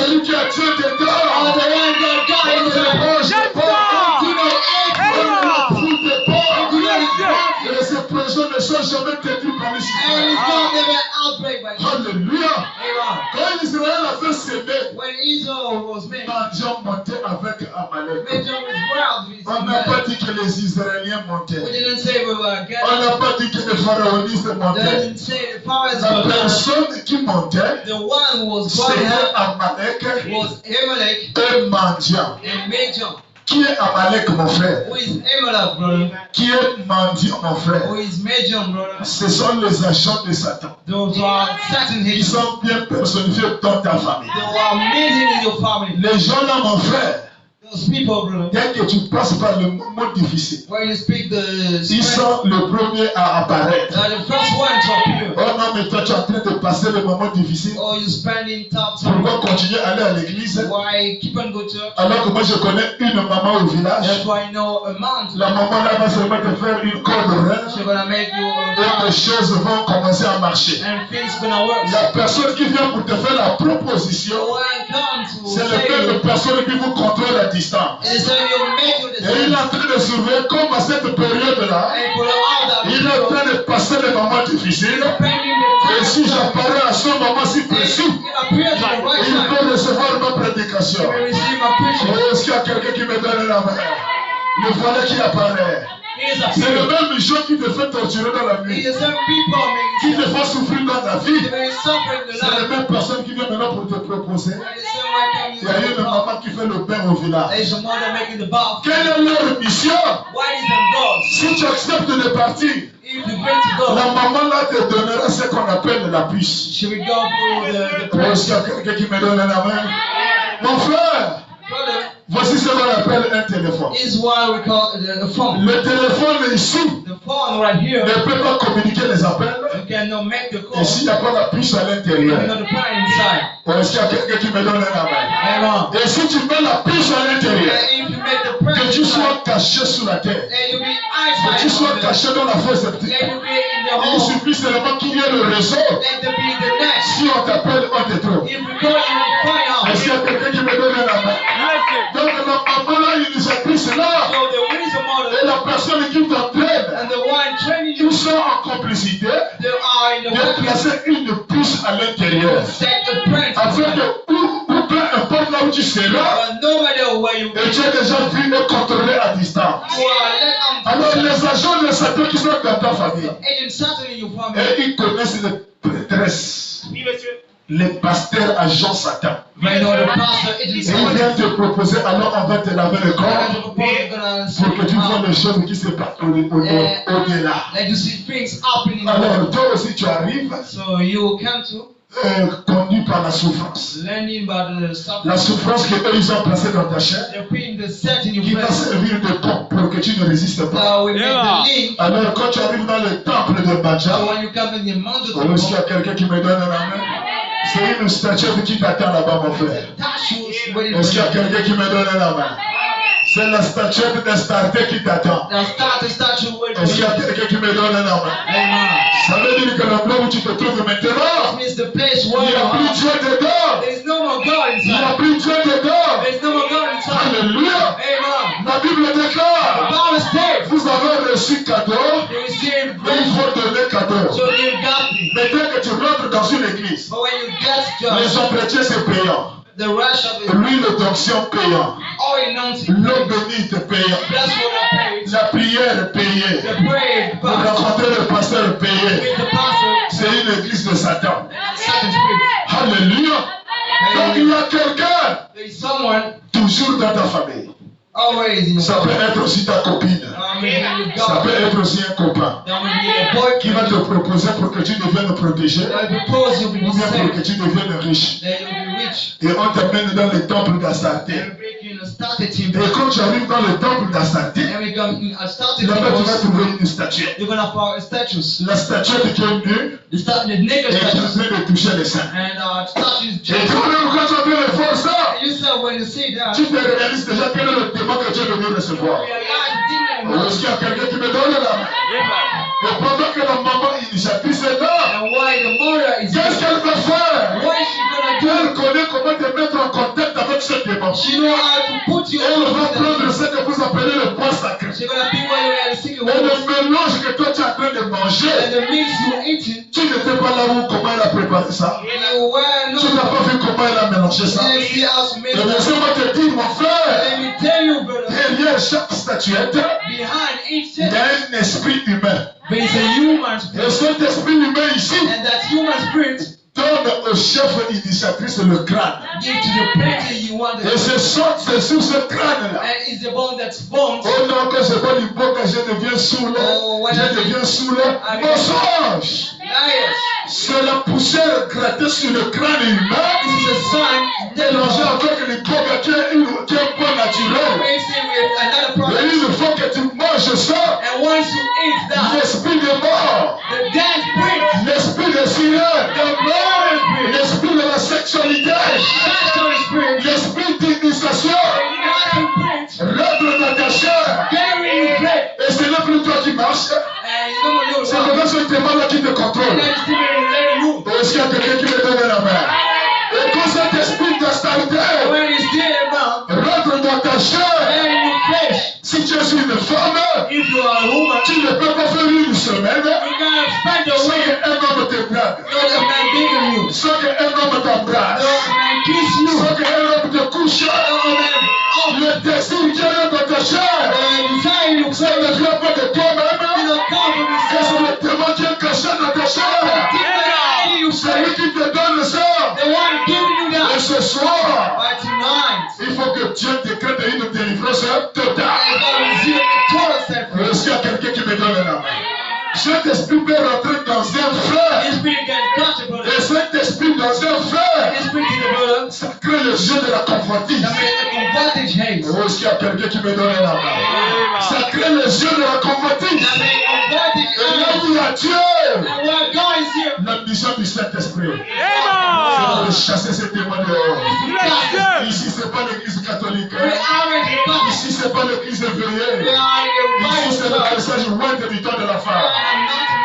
celui qui a Dieu or dedans, the one that God on is te there, mange pas, you know, on ne fout pas. you know, Et ces projets ne sont jamais détruits par les and it's citoyens. not never outbreak by God. Alléluia. Amen. Quand Israël avait semé, When Israel was made, Dieu montait avec Amalek. Benjamin was proud with his On n'a pas man. dit que les Israéliens We montaient. didn't say we were On gathered. n'a pas dit que les pharaonistes They montaient. didn't say the powers La were gathered. personne qui montait, The one who was going c'était up Amalek was Amalek et mendiant. and Benjamin. Qui est Amalek, mon frère? Who is Amalek, brother? Qui est mendiant, mon frère? Who is Benjamin, brother? Ce sont les agents de Satan. Those are Satan Ils haters. sont bien personnifiés dans ta famille. They are amazing in your family. Les gens là, mon frère, Those people, brother. dès que tu passes par le moment difficile, When you speak the ils spirit, sont le premier à apparaître. the first one to appear. here. Oh non, mais toi tu es en train de passer le moment difficile. Or you're spending tough time. Pourquoi continuer à aller à l'église Why keep on going to church? alors que moi je connais une maman au village? That's why I know a man. La maman là va seulement te faire une corde horaire She's gonna make you et les choses vont commencer à marcher. and things gonna work. La personne qui vient pour te faire la The proposition, one comes to c'est le say même de personne qui vous contrôle à distance. it is saying you make your Et il est decision. en train de surveiller comme à cette période-là, And for all that il est en train de passer des moments difficiles. spending Et the si time. j'apparais à ce moment si précis, It appears at the right il time. peut recevoir ma prédication. You will receive my preaching. Oh, est-ce qu'il y a quelqu'un qui me donne la main? Le voilà qui apparaît. He is C'est le appearing. même gens qui te fait torturer dans la He nuit, is some people qui making te font souffrir dans ta vie. they suffer in the C'est la life. même personne qui vient maintenant pour te proposer. And the same way Il y a comes une you maman qui fait le pain au village. There is a mother making the bath. Quelle est leur mission? What is the God? Si tu acceptes de partir, If you bring to la God, maman là te donnera ce qu'on appelle la puce. should we go through the Oh, est-ce qu'il y a prayer? quelqu'un qui me donne la main? Mon frère, Brother, voici ce qu'on appelle un téléphone. is what we call the phone. Le téléphone ici The phone right ne here, peut pas communiquer les appels. you cannot make the call. Et s'il n'y a pas la puce à You l'intérieur, cannot put it inside. oh, est-ce qu'il y a quelqu'un qui me donne la main? Amen. Et si tu mets la puce à l'intérieur, And if you make the que prayer tu inside, sois caché sous la terre, and you be que tu outside, sois of it, caché dans la fosse septique, let you be in the il home, suffit seulement qu'il y ait le réseau. let there be the next. Si on t'appelle, on te trouve. If we call you, we find out. Est-ce qu'il y a quelqu'un qui me donne la main? Donc la maman là, l'initiatrice est là. So the wisdom model Et la personne qui t'entraîne, and the one training you, ils sont en complicité they are in the de work. placer une puce à l'intérieur. Set the print. Afin que ou peu importe là où tu seras, But no matter where you et tu es déjà vu et contrôlé à distance. you are, let Alors les agents de Satan qui sont dans ta famille, agent Satan in your family. et ils connaissent les prêtresses, les pasteurs agents Satan. They know the pastor agent Et ils Satan. viennent te proposer, alors on va te laver le They're corps going to propose, they're gonna pour que speak tu vois out. les choses qui se passent au-delà. Let you see things happening in the Alors world. toi aussi tu arrives So you come to conduit par la souffrance. learning about the La suffering. souffrance qu'eux ils ont placée dans ta chair, They're putting the set in your qui va place. servir de pont pour que tu ne résistes pas. So we make the link. Alors quand tu arrives dans le temple de Badja, So when you come in the mountain, oh, est-ce qu'il y a quelqu'un qui me donne la main? C'est une statue qui t'attend là-bas, mon frère. statues waiting Est-ce qu'il y a for you. quelqu'un qui me donne la main? C'est la statue de Starté qui t'attend. The statue waiting Est-ce qu'il y for a you. quelqu'un qui me donne la main? Amen. Ça veut dire que l'endroit où tu te trouves That maintenant, means the place il where n'y you a plus are. Dieu dedans. There is no more God Il n'y a inside. plus Dieu dedans. There is no more God inside. Alléluia. Amen. La Bible The déclare, Bible states vous avez reçu cadeau, you receive et il grace, faut donner cadeau. so give God. Mais dès que tu rentres dans une église, But when you get les judged, entretiens c'est payant. the rush of it, L'huile d'onction payant. all announcing, L'eau bénite payant. that's what I paid. La prière payée. The prayer, Pour pastor, rencontrer le pasteur payé. with the pastor, C'est une église de Satan. second spirit. Alléluia. Donc il y a quelqu'un There is someone toujours dans ta famille. always in your Ça peut être aussi ta copine. maybe you Ça peut God. être aussi un copain There will be a qui va te boyfriend proposer pour que tu deviennes protégé that will propose you'll be ou bien pour que saved, tu deviennes riche. that you'll be rich. Et on t'amène dans le temple d'Astarté. They'll break you in a started team. Et quand tu arrives dans le temple d'Astarté, And we come in a started là-bas tu vas team. trouver une statue. You're gonna find statues. La statue qui est nue The naked et qui est en statues. train de toucher les seins. And statues Et just. toi-même, quand tu es en train de faire ça, You said when you see that, tu te réalises déjà quel est le démon que tu es venu recevoir. Est-ce qu'il y a quelqu'un qui me donne la main? Et pendant que la maman initiatrice est là, and why the mother is qu'est-ce qu'elle va faire? what is she gonna Elle do? connaît comment te mettre en contact avec ce démon. She know how to put you Elle va on prendre ce que vous appelez le poids sacré. She's gonna be where you are the secret Et world. le mélange que toi tu es en train de manger, And the mix you eating, tu n'étais pas là où comment elle a préparé ça. you were Tu n'as not. pas vu comment elle a mélangé ça. You see how to make Et it. laissez-moi te dire, mon frère, Let me tell you, brother, derrière chaque statuette, behind each il y step, a un esprit humain. there is a human Et spirit. cet esprit humain ici And that human spirit donne au chef initiatrice le crâne. give to the person you want. Et c'est sur ce crâne-là. And it's the bone that's bones. Oh non, que c'est pas du bon que je deviens saoulé. Oh, Je deviens saoulé. Mensonge! Liars. C'est la poussière grattée sur le crâne humain. This is a sign that Mélangée avec les coca qui est un point naturel. mixing with another Et product. il faut que tu manges ça. And once you eat that, L'esprit de mort. the dead spirit, L'esprit sexualité, sexual spirit, l'esprit d'initiation, l'ordre dans ta chair. carrying you play, Et ce n'est plus toi qui marches, and you don't know c'est what maintenant ce témoin-là qui te contrôle. that is still letting you. Est-ce qu'il y a quelqu'un qui me donne la main? Et quand cet esprit d'instabilité When it's still about, rentre dans ta chair, letting you flesh. si tu es une femme, If you are a woman, tu ne peux pas faire une semaine you gotta spend the sans week. qu'un homme te drague, Not a man bigger you. sans qu'un homme t'embrasse, No man kiss you. sans qu'un homme te couche. No man Le désir qui est dans ta chair, desire you. ça ne vient pas de toi-même, You don't come from et c'est yourself. le démon qui est caché dans ta chair. You C'est lui qui te donne ça. the one giving you Et that. ce soir, But tonight, il faut que Dieu décrète une délivrance totale. I gotta receive a total set free. Est-ce qu'il y a quelqu'un qui me donne la main? Cet esprit peut rentrer dans un frère. This spirit can touch a brother. Et cet esprit dans un frère, This spirit is a brother. ça crée le jeu de la convoitise. That makes a converted hate. Est-ce qu'il y a quelqu'un qui me donne la main? Ça crée le jeu de la convoitise. That makes converted Et là hate. où il y a Dieu, And where God is here, l'ambition du Saint-Esprit, c'est de chasser ces démons dehors. Ici, ce n'est pas l'église catholique. we are in the body. Ici, ce n'est pas l'église We éveillée. are in the Ici, c'est le body. message loin de du temps de la femme.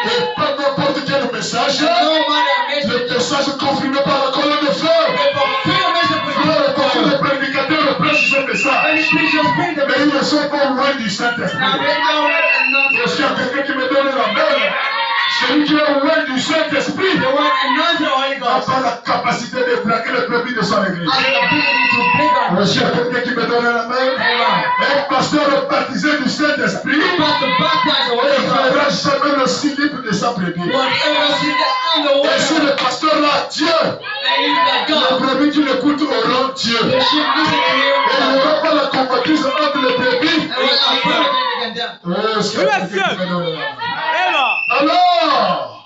Et pas n'importe quel message. No matter Le message. message confirmé par la colonne de feu. The fulfilled message with Frère, parce que God. les prédicateurs prêchent ce And message. the preachers bring the Mais ils ne sont pas loin du Now Saint-Esprit. they know that and Est-ce qu'il y a quelqu'un qui me donne la main? Celui qui est loin du Saint-Esprit the one anointed Holy n'a Ghost pas la capacité de braquer les brebis de son église. has the ability to bring on. Est-ce qu'il y a quelqu'un qui me donne la main? Amen. Un pasteur baptisé du Saint-Esprit But the baptized ne Holy Ghost, verra jamais le slip de sa brebis. whatever sin and the Et si water, le pasteur a Dieu, and if that les God, brebis qui l'écoutent auront Dieu. the sheep listen to Et il him, n'y aura pas la convoitise entre les brebis. and we are perfect against them. Est-ce qu'il y a quelqu'un qui me donne la main? Alors,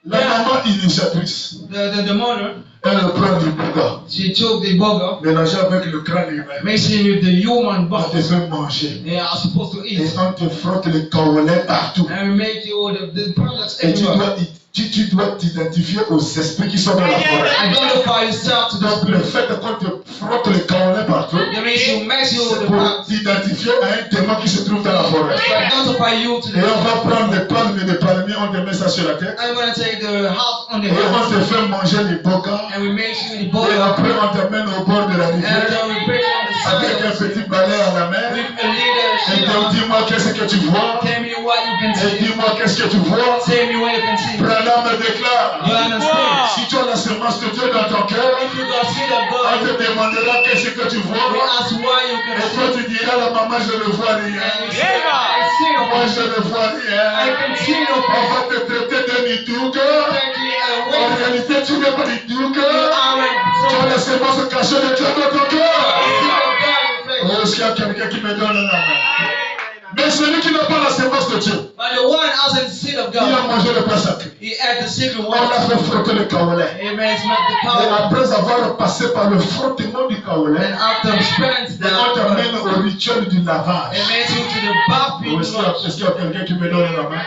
la maman initiatrice, The mother, elle prend du bouga, she took the burger, mélangé avec le crâne humain. mixing with the human On te body. fait manger. They are supposed to Et eat. on te frotte les kaolais partout. And we make you the products Et everywhere. tu dois t'identifier aux esprits qui sont dans la forêt. Identify yourself to the Donc le fait qu'on te frotte les kaolais partout, That means you mix you with c'est the pour products. t'identifier à un démon qui se trouve dans la forêt. To identify you to Et the on va prendre des palmes et des palmiers, on te met ça sur la tête. I'm gonna take the house on the Et on house te fait manger les bogas. and we make you the Et bowl après on t'amène au bord de la and rivière then we bring it on the avec un side petit balai à la main. with a little Et shit donc on. dis-moi qu'est-ce que tu vois. Tell me what you can Et see. dis-moi qu'est-ce que tu vois. Tell me what you can see. Branham déclare. You understand? Si tu as la semence de Dieu dans ton cœur, If you don't see the on God, te demandera qu'est-ce que tu we vois. ask why you Et can toi see. tu diras, la maman, je ne vois And you rien. say, I see no Moi, God. je ne vois I rien. can see no On God. va te traiter de nidougue. Thank you. En réalité, tu n'es pas nidougue. You are Tu as la semence cachée de Dieu dans ton cœur. see the God in faith. Oh, est-ce qu'il y a quelqu'un qui me donne la main? Mais celui qui n'a pas la semence de Dieu, But the one hasn't seen of il a God. mangé le pain sacré. He had the secret On one. l'a fait frotter le kaolais. Amen. It's not the Et power. après avoir passé par le frottement du kaolais, And after spent et on t'amène au rituel du lavage. it makes you to the baptism. Est-ce qu'il y a quelqu'un qui me donne la main?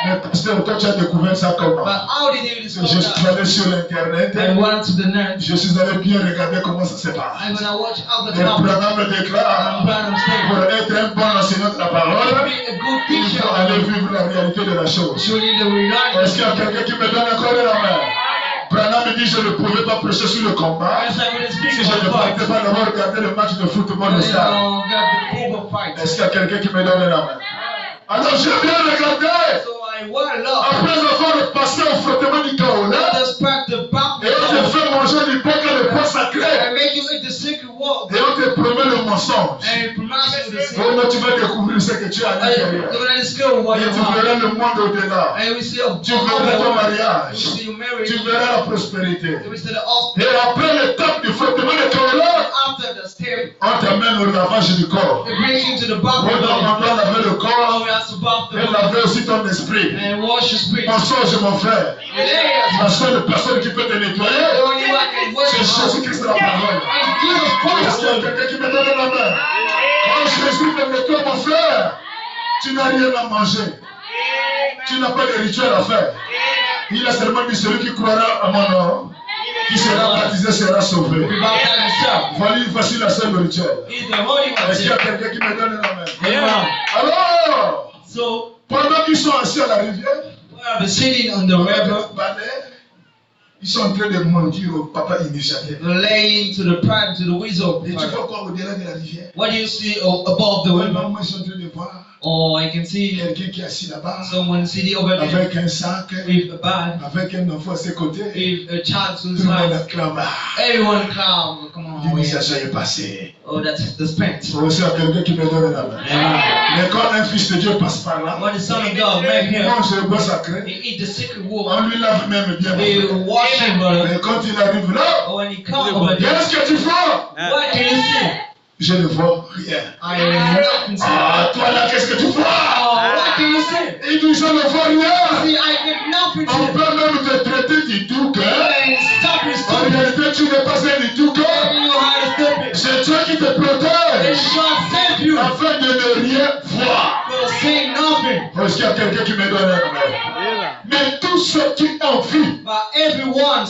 Mais pasteur, toi tu as découvert ça comment? But how did you Je discover suis that? allé sur l'internet, I went to the net. je suis allé bien regarder comment ça se passe. I'm gonna watch out the Le top. programme déclare, I'm planning to pour stay. être un bon enseignant de la parole, Be a good il teacher. faut aller vivre la réalité de la chose. Surely the reality. Est-ce qu'il y a quelqu'un qui me donne encore la main? Branham me dit, je ne pouvais pas prêcher sur le combat As I would speak si je ne of partais fight. pas d'abord regarder le match de football au You stade. know, got the people fight. Est-ce qu'il y a quelqu'un qui me donne la main? Alors je viens regarder. So I want love. Après avoir passé au frottement du kaolais, Let us pack the et on te baptism. fait manger du bec et le poids sacré, And make you eat the secret word. et on te promet le mensonge. And pronounce you the Oh secret. non, tu vas découvrir ce que tu as à l'intérieur. You're gonna discover what Et you tu have. verras le monde au-delà. And we see a Tu verras ton You mariage. see you married. Tu verras la prospérité. We see the offspring. Et après l'étape du frottement du kaolais, After the step, on t'amène au lavage du corps. it brings you to the On doit baptism. laver le corps Oh, we have to bath the et laver aussi ton esprit. and wash your spirit. Mensonge, mon frère. Yes. La seule personne qui peut te nettoyer, The only one can wash c'est your heart. Jésus-Christ la parole. And Jesus Est-ce qu'il y a Christ. quelqu'un qui me donne la main? Quand Jésus te nettoie, mon frère, tu n'as rien à manger. Tu n'as pas de rituel à faire. Il a seulement dit celui qui croira à mon nom, Qui sera baptisé sera sauvé. Be baptized himself. Voici la seule nourriture. He's the Holy Est-ce qu'il y a One. quelqu'un qui me donne un amen? Amen. Alors, So, pendant qu'ils sont assis à la rivière, while they're sitting on the river, ils sont en train de mentir au papa initiateur. laying to the pride, to the wisdom. Et tu vois quoi au-delà de la rivière? What do you see above the river? Moi, ils sont en train de voir Or I can see quelqu'un qui est assis là-bas someone sitting over there avec un sac, with a bag, avec un enfant à ses côtés. with a child to Tout his le monde side. acclame. Everyone come, come on. L'initiation est passée. Oh, that's the spent. Il faut aussi quelqu'un qui me donne la main. Mais quand un fils de Dieu passe par là, When the Son of God make il him, mange le bois sacré, he eat the secret water. on lui lave même bien. They wash him, brother. Mais quand il arrive là, Or when he comes over there, qu'est-ce que tu fais? what can you see? Je ne vois rien. I am nothing to Ah, toi là, qu'est-ce que tu fais? Oh, what can you see? Il dit, je ne vois rien. See, I get nothing On to peut même te traiter du tout cœur. Stop it, En stop it. réalité, tu n'es pas un du tout cœur. You know how to stop it. C'est Dieu qui te They protège shall save you afin de ne rien voir. for saying nothing. Est-ce qu'il y a quelqu'un qui me donne un amen? Mais tous ceux qui ont vu, But everyone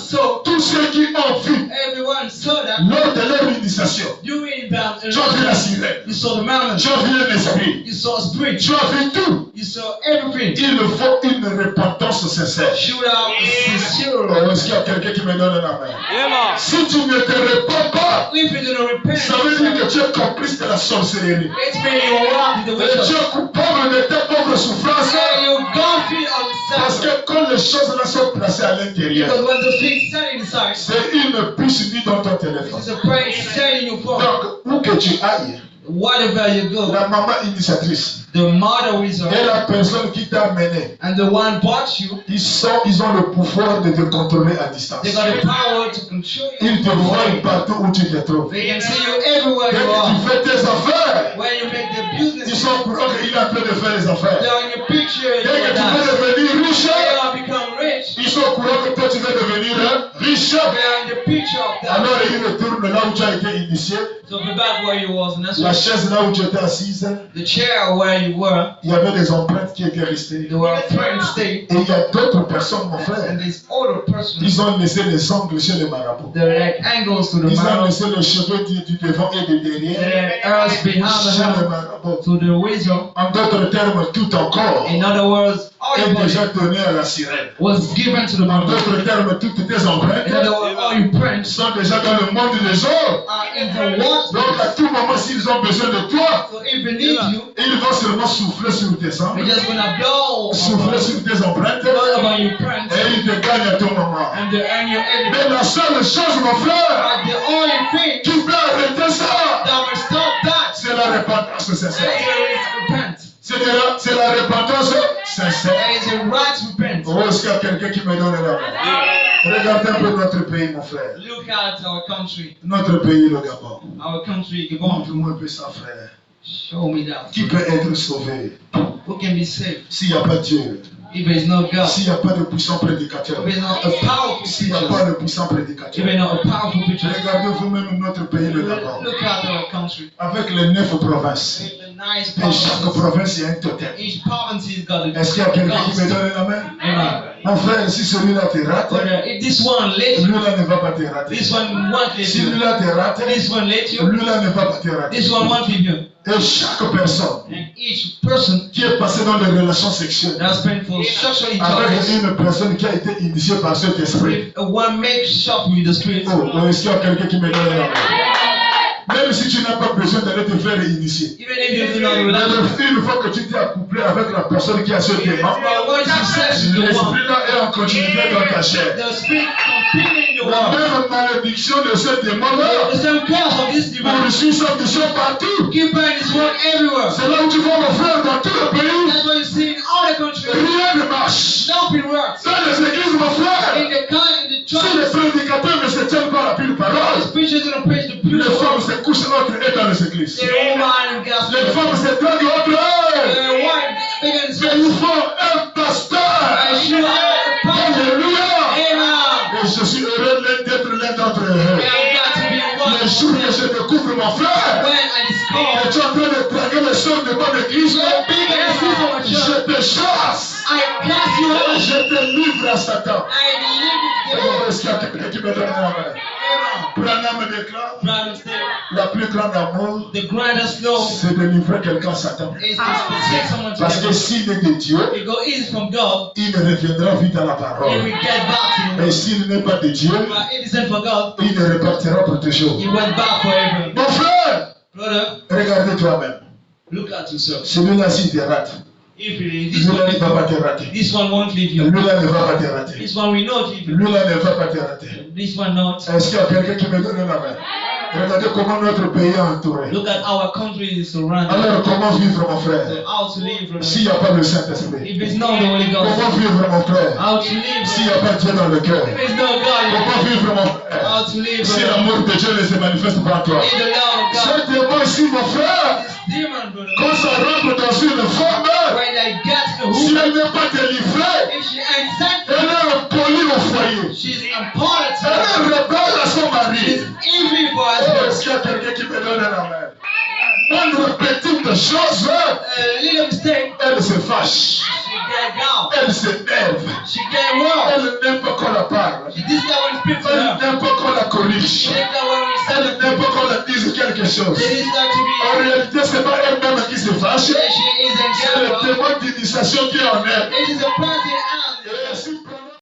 saw that lors de leur initiation, during that tu as vu la sirène, you saw the mountain, tu as vu un esprit, you saw a spirit, tu as vu tout. you saw everything. Il faut une repentance sincère. Shoot out sincere. Est-ce qu'il y a quelqu'un qui me donne un amen? Si tu ne te répands pas, If you do not repent, ça veut dire que tu es complice de la sorcellerie. it's been you walk in the Et witch tu es coupable de tes pauvres souffrances. and you don't feel Parce unsettled. que quand les choses là sont placées à l'intérieur, Because when the things set inside, c'est une puce mise dans ton téléphone. it's a praise set in your phone. Donc, où que tu ailles, Whatever you go, la maman initiatrice the mother wizard et la personne qui t'a amené, and the one bought you, ils ont le pouvoir de te contrôler à distance. they got the power to control you. Ils te voient partout où tu te trouves. They can see you everywhere Dès you que are. tu fais tes affaires, When you make the ils business, sont au courant qu'il est en train de faire les affaires. they're in your picture, Dès que you're tu veux that. devenir riche, They are become rich. ils sont au courant que toi tu veux devenir riche. They are in the picture of that. Alors ils retournent là où tu as été initié, So be back where you was, and that's la why chaise là où tu étais assise, the chair where you were, il y avait des empreintes qui étaient restées. they were friend state, Et il y a d'autres personnes, mon frère, and this older person, ils ont laissé les ongles chez les marabouts. they're like angles to the Ils ont mouth, laissé les cheveux du devant et du derrière they're earth behind the chez les house, marabouts. to the wisdom. En d'autres termes, tout ton corps In other words, all your est body déjà donné à la sirène. was given to the En mouth. d'autres termes, toutes tes In empreintes other words, all your prints sont déjà dans le monde des hommes. are in the water. Donc à tout moment, s'ils ont besoin de toi, So if they need you, ils vont seulement souffler sur tes they're ongles, just gonna blow souffler sur tes empreintes, blow about your prints, et ils te gagnent à tout moment. and they earn your Mais enemy. la seule chose, mon frère, But the only thing qui peut arrêter ça, that will stop that c'est la repentance is sincère. repent. C'est la repentance sincère. There is a right to repent. Oh, est-ce qu'il y a quelqu'un qui me donne la main? Regardez un peu notre pays, mon frère. Look at our country. Notre pays, le Gabon. Our country, Gabon. Montre-moi un peu ça, frère. Show me that. Qui peut être sauvé Who can be saved s'il n'y a pas Dieu? if there is no God? S'il n'y a pas de puissant prédicateur? If there is not a powerful S'il n'y a preacher? pas de puissant If prédicateur? there is not a powerful preacher? Regardez vous-même notre pays, le Gabon. Look at our country. Avec les 9 provinces. With the nice Et chaque provinces. province, il y a un totem. Each province has got a Est-ce qu'il y a quelqu'un qui me God. donne la main? Amen. Mon frère, si celui-là te rate, But if this one let you, celui-là ne va pas te rater. this one won't let Si you. celui-là te rate, This one let you. celui-là ne va pas te rater. This one won't leave you. Et chaque personne And each person qui est passée dans les relations sexuelles that's been for sexual avec intercourse, une personne qui a été initiée par cet esprit, if one makes shop with the spirit, oh, est-ce qu'il y a quelqu'un qui me donne la main? Même si tu n'as pas besoin d'aller te faire initier. even if you do not Mais realize, une fois que tu t'es accouplé avec la personne qui a ce démon, but once you sex with the one, l'esprit-là est en continuité dans ta chair. the spirit competing in the La one, même malédiction de ce démon-là the same cause of this demon, poursuit sa mission partout. keep burning his work everywhere. C'est là où tu vois mon frère dans tout le pays. That's what you see in all the countries. Rien ne marche. Nothing works. Dans les églises, mon frère, In the si les churches, prédicateurs ne se tiennent pas à la pure parole, the preachers don't preach the les pure femmes word. se couchent entre elles dans les églises. The woman and Les gospel. femmes se draguent entre elles. The wife begins Mais il faut un pasteur. and she was a pastor. Alléluia. Amen. Et je suis heureux d'être l'un d'entre eux. We have got to be one. Le jour que je découvre mon frère, When I et discover tu es en train de draguer les choses de mon église, you're big and see so much, je te chasse. I cast you out. Je te livre à Satan. I live with Oh, est-ce qu'il y a quelqu'un qui me donne un amen? Branham déclare Branham said, la plus grande amour, the greatest love c'est de livrer quelqu'un à Satan. is to take someone to Parce que heaven. s'il est de Dieu, If God is from God, il reviendra vite à la then parole. we get back to Et Him. s'il n'est pas de Dieu, But it isn't for God, il repartira pour toujours. He went back forever. Mon frère, Brother, regardez toi-même. look at yourself. Celui-là, s'il te rate, If this lui-là ne va pas one, te rater. this one won't leave you. Lui-là ne va pas te rater. This one will not leave you. Lui-là ne va pas te rater. This one not. Est-ce qu'il y a quelqu'un qui me donne la main? Regardez comment notre pays est entouré. Look at our country is surrounded. Alors, comment vivre, mon frère? So how to live, brother? S'il n'y a pas le Saint-Esprit. If it's not the Holy Comment Ghost, vivre, mon frère? how to live, S'il n'y brother? a pas Dieu dans le cœur. If it's not God, Comment vivre, mon frère? how to live, Si brother? l'amour de Dieu ne se manifeste pas en toi. Need the love of God. Certainement, ici, mon frère, This demon, brother, quand ça rentre dans une femme, when they get the si hook, elle n'est pas délivrée, if she ain't sent, elle est impolie au foyer. she's important to Elle her. est rebelle à son She's mari. evil for Oh, us. est-ce qu'il y a quelqu'un qui me donne la main? Moindre petite chose, A little mistake, elle se fâche. she get down. Elle s'énerve. She get wrong. Elle n'aime pas qu'on la parle. She thinks that when we speak to Elle her, n'aime pas qu'on la corrige. she thinks that when we say Elle n'aime pas qu'on la dise quelque chose. she needs that to En be, réalité, ce n'est pas elle-même qui se fâche. she is in C'est le general. témoin d'initiation qui est en elle. It is a person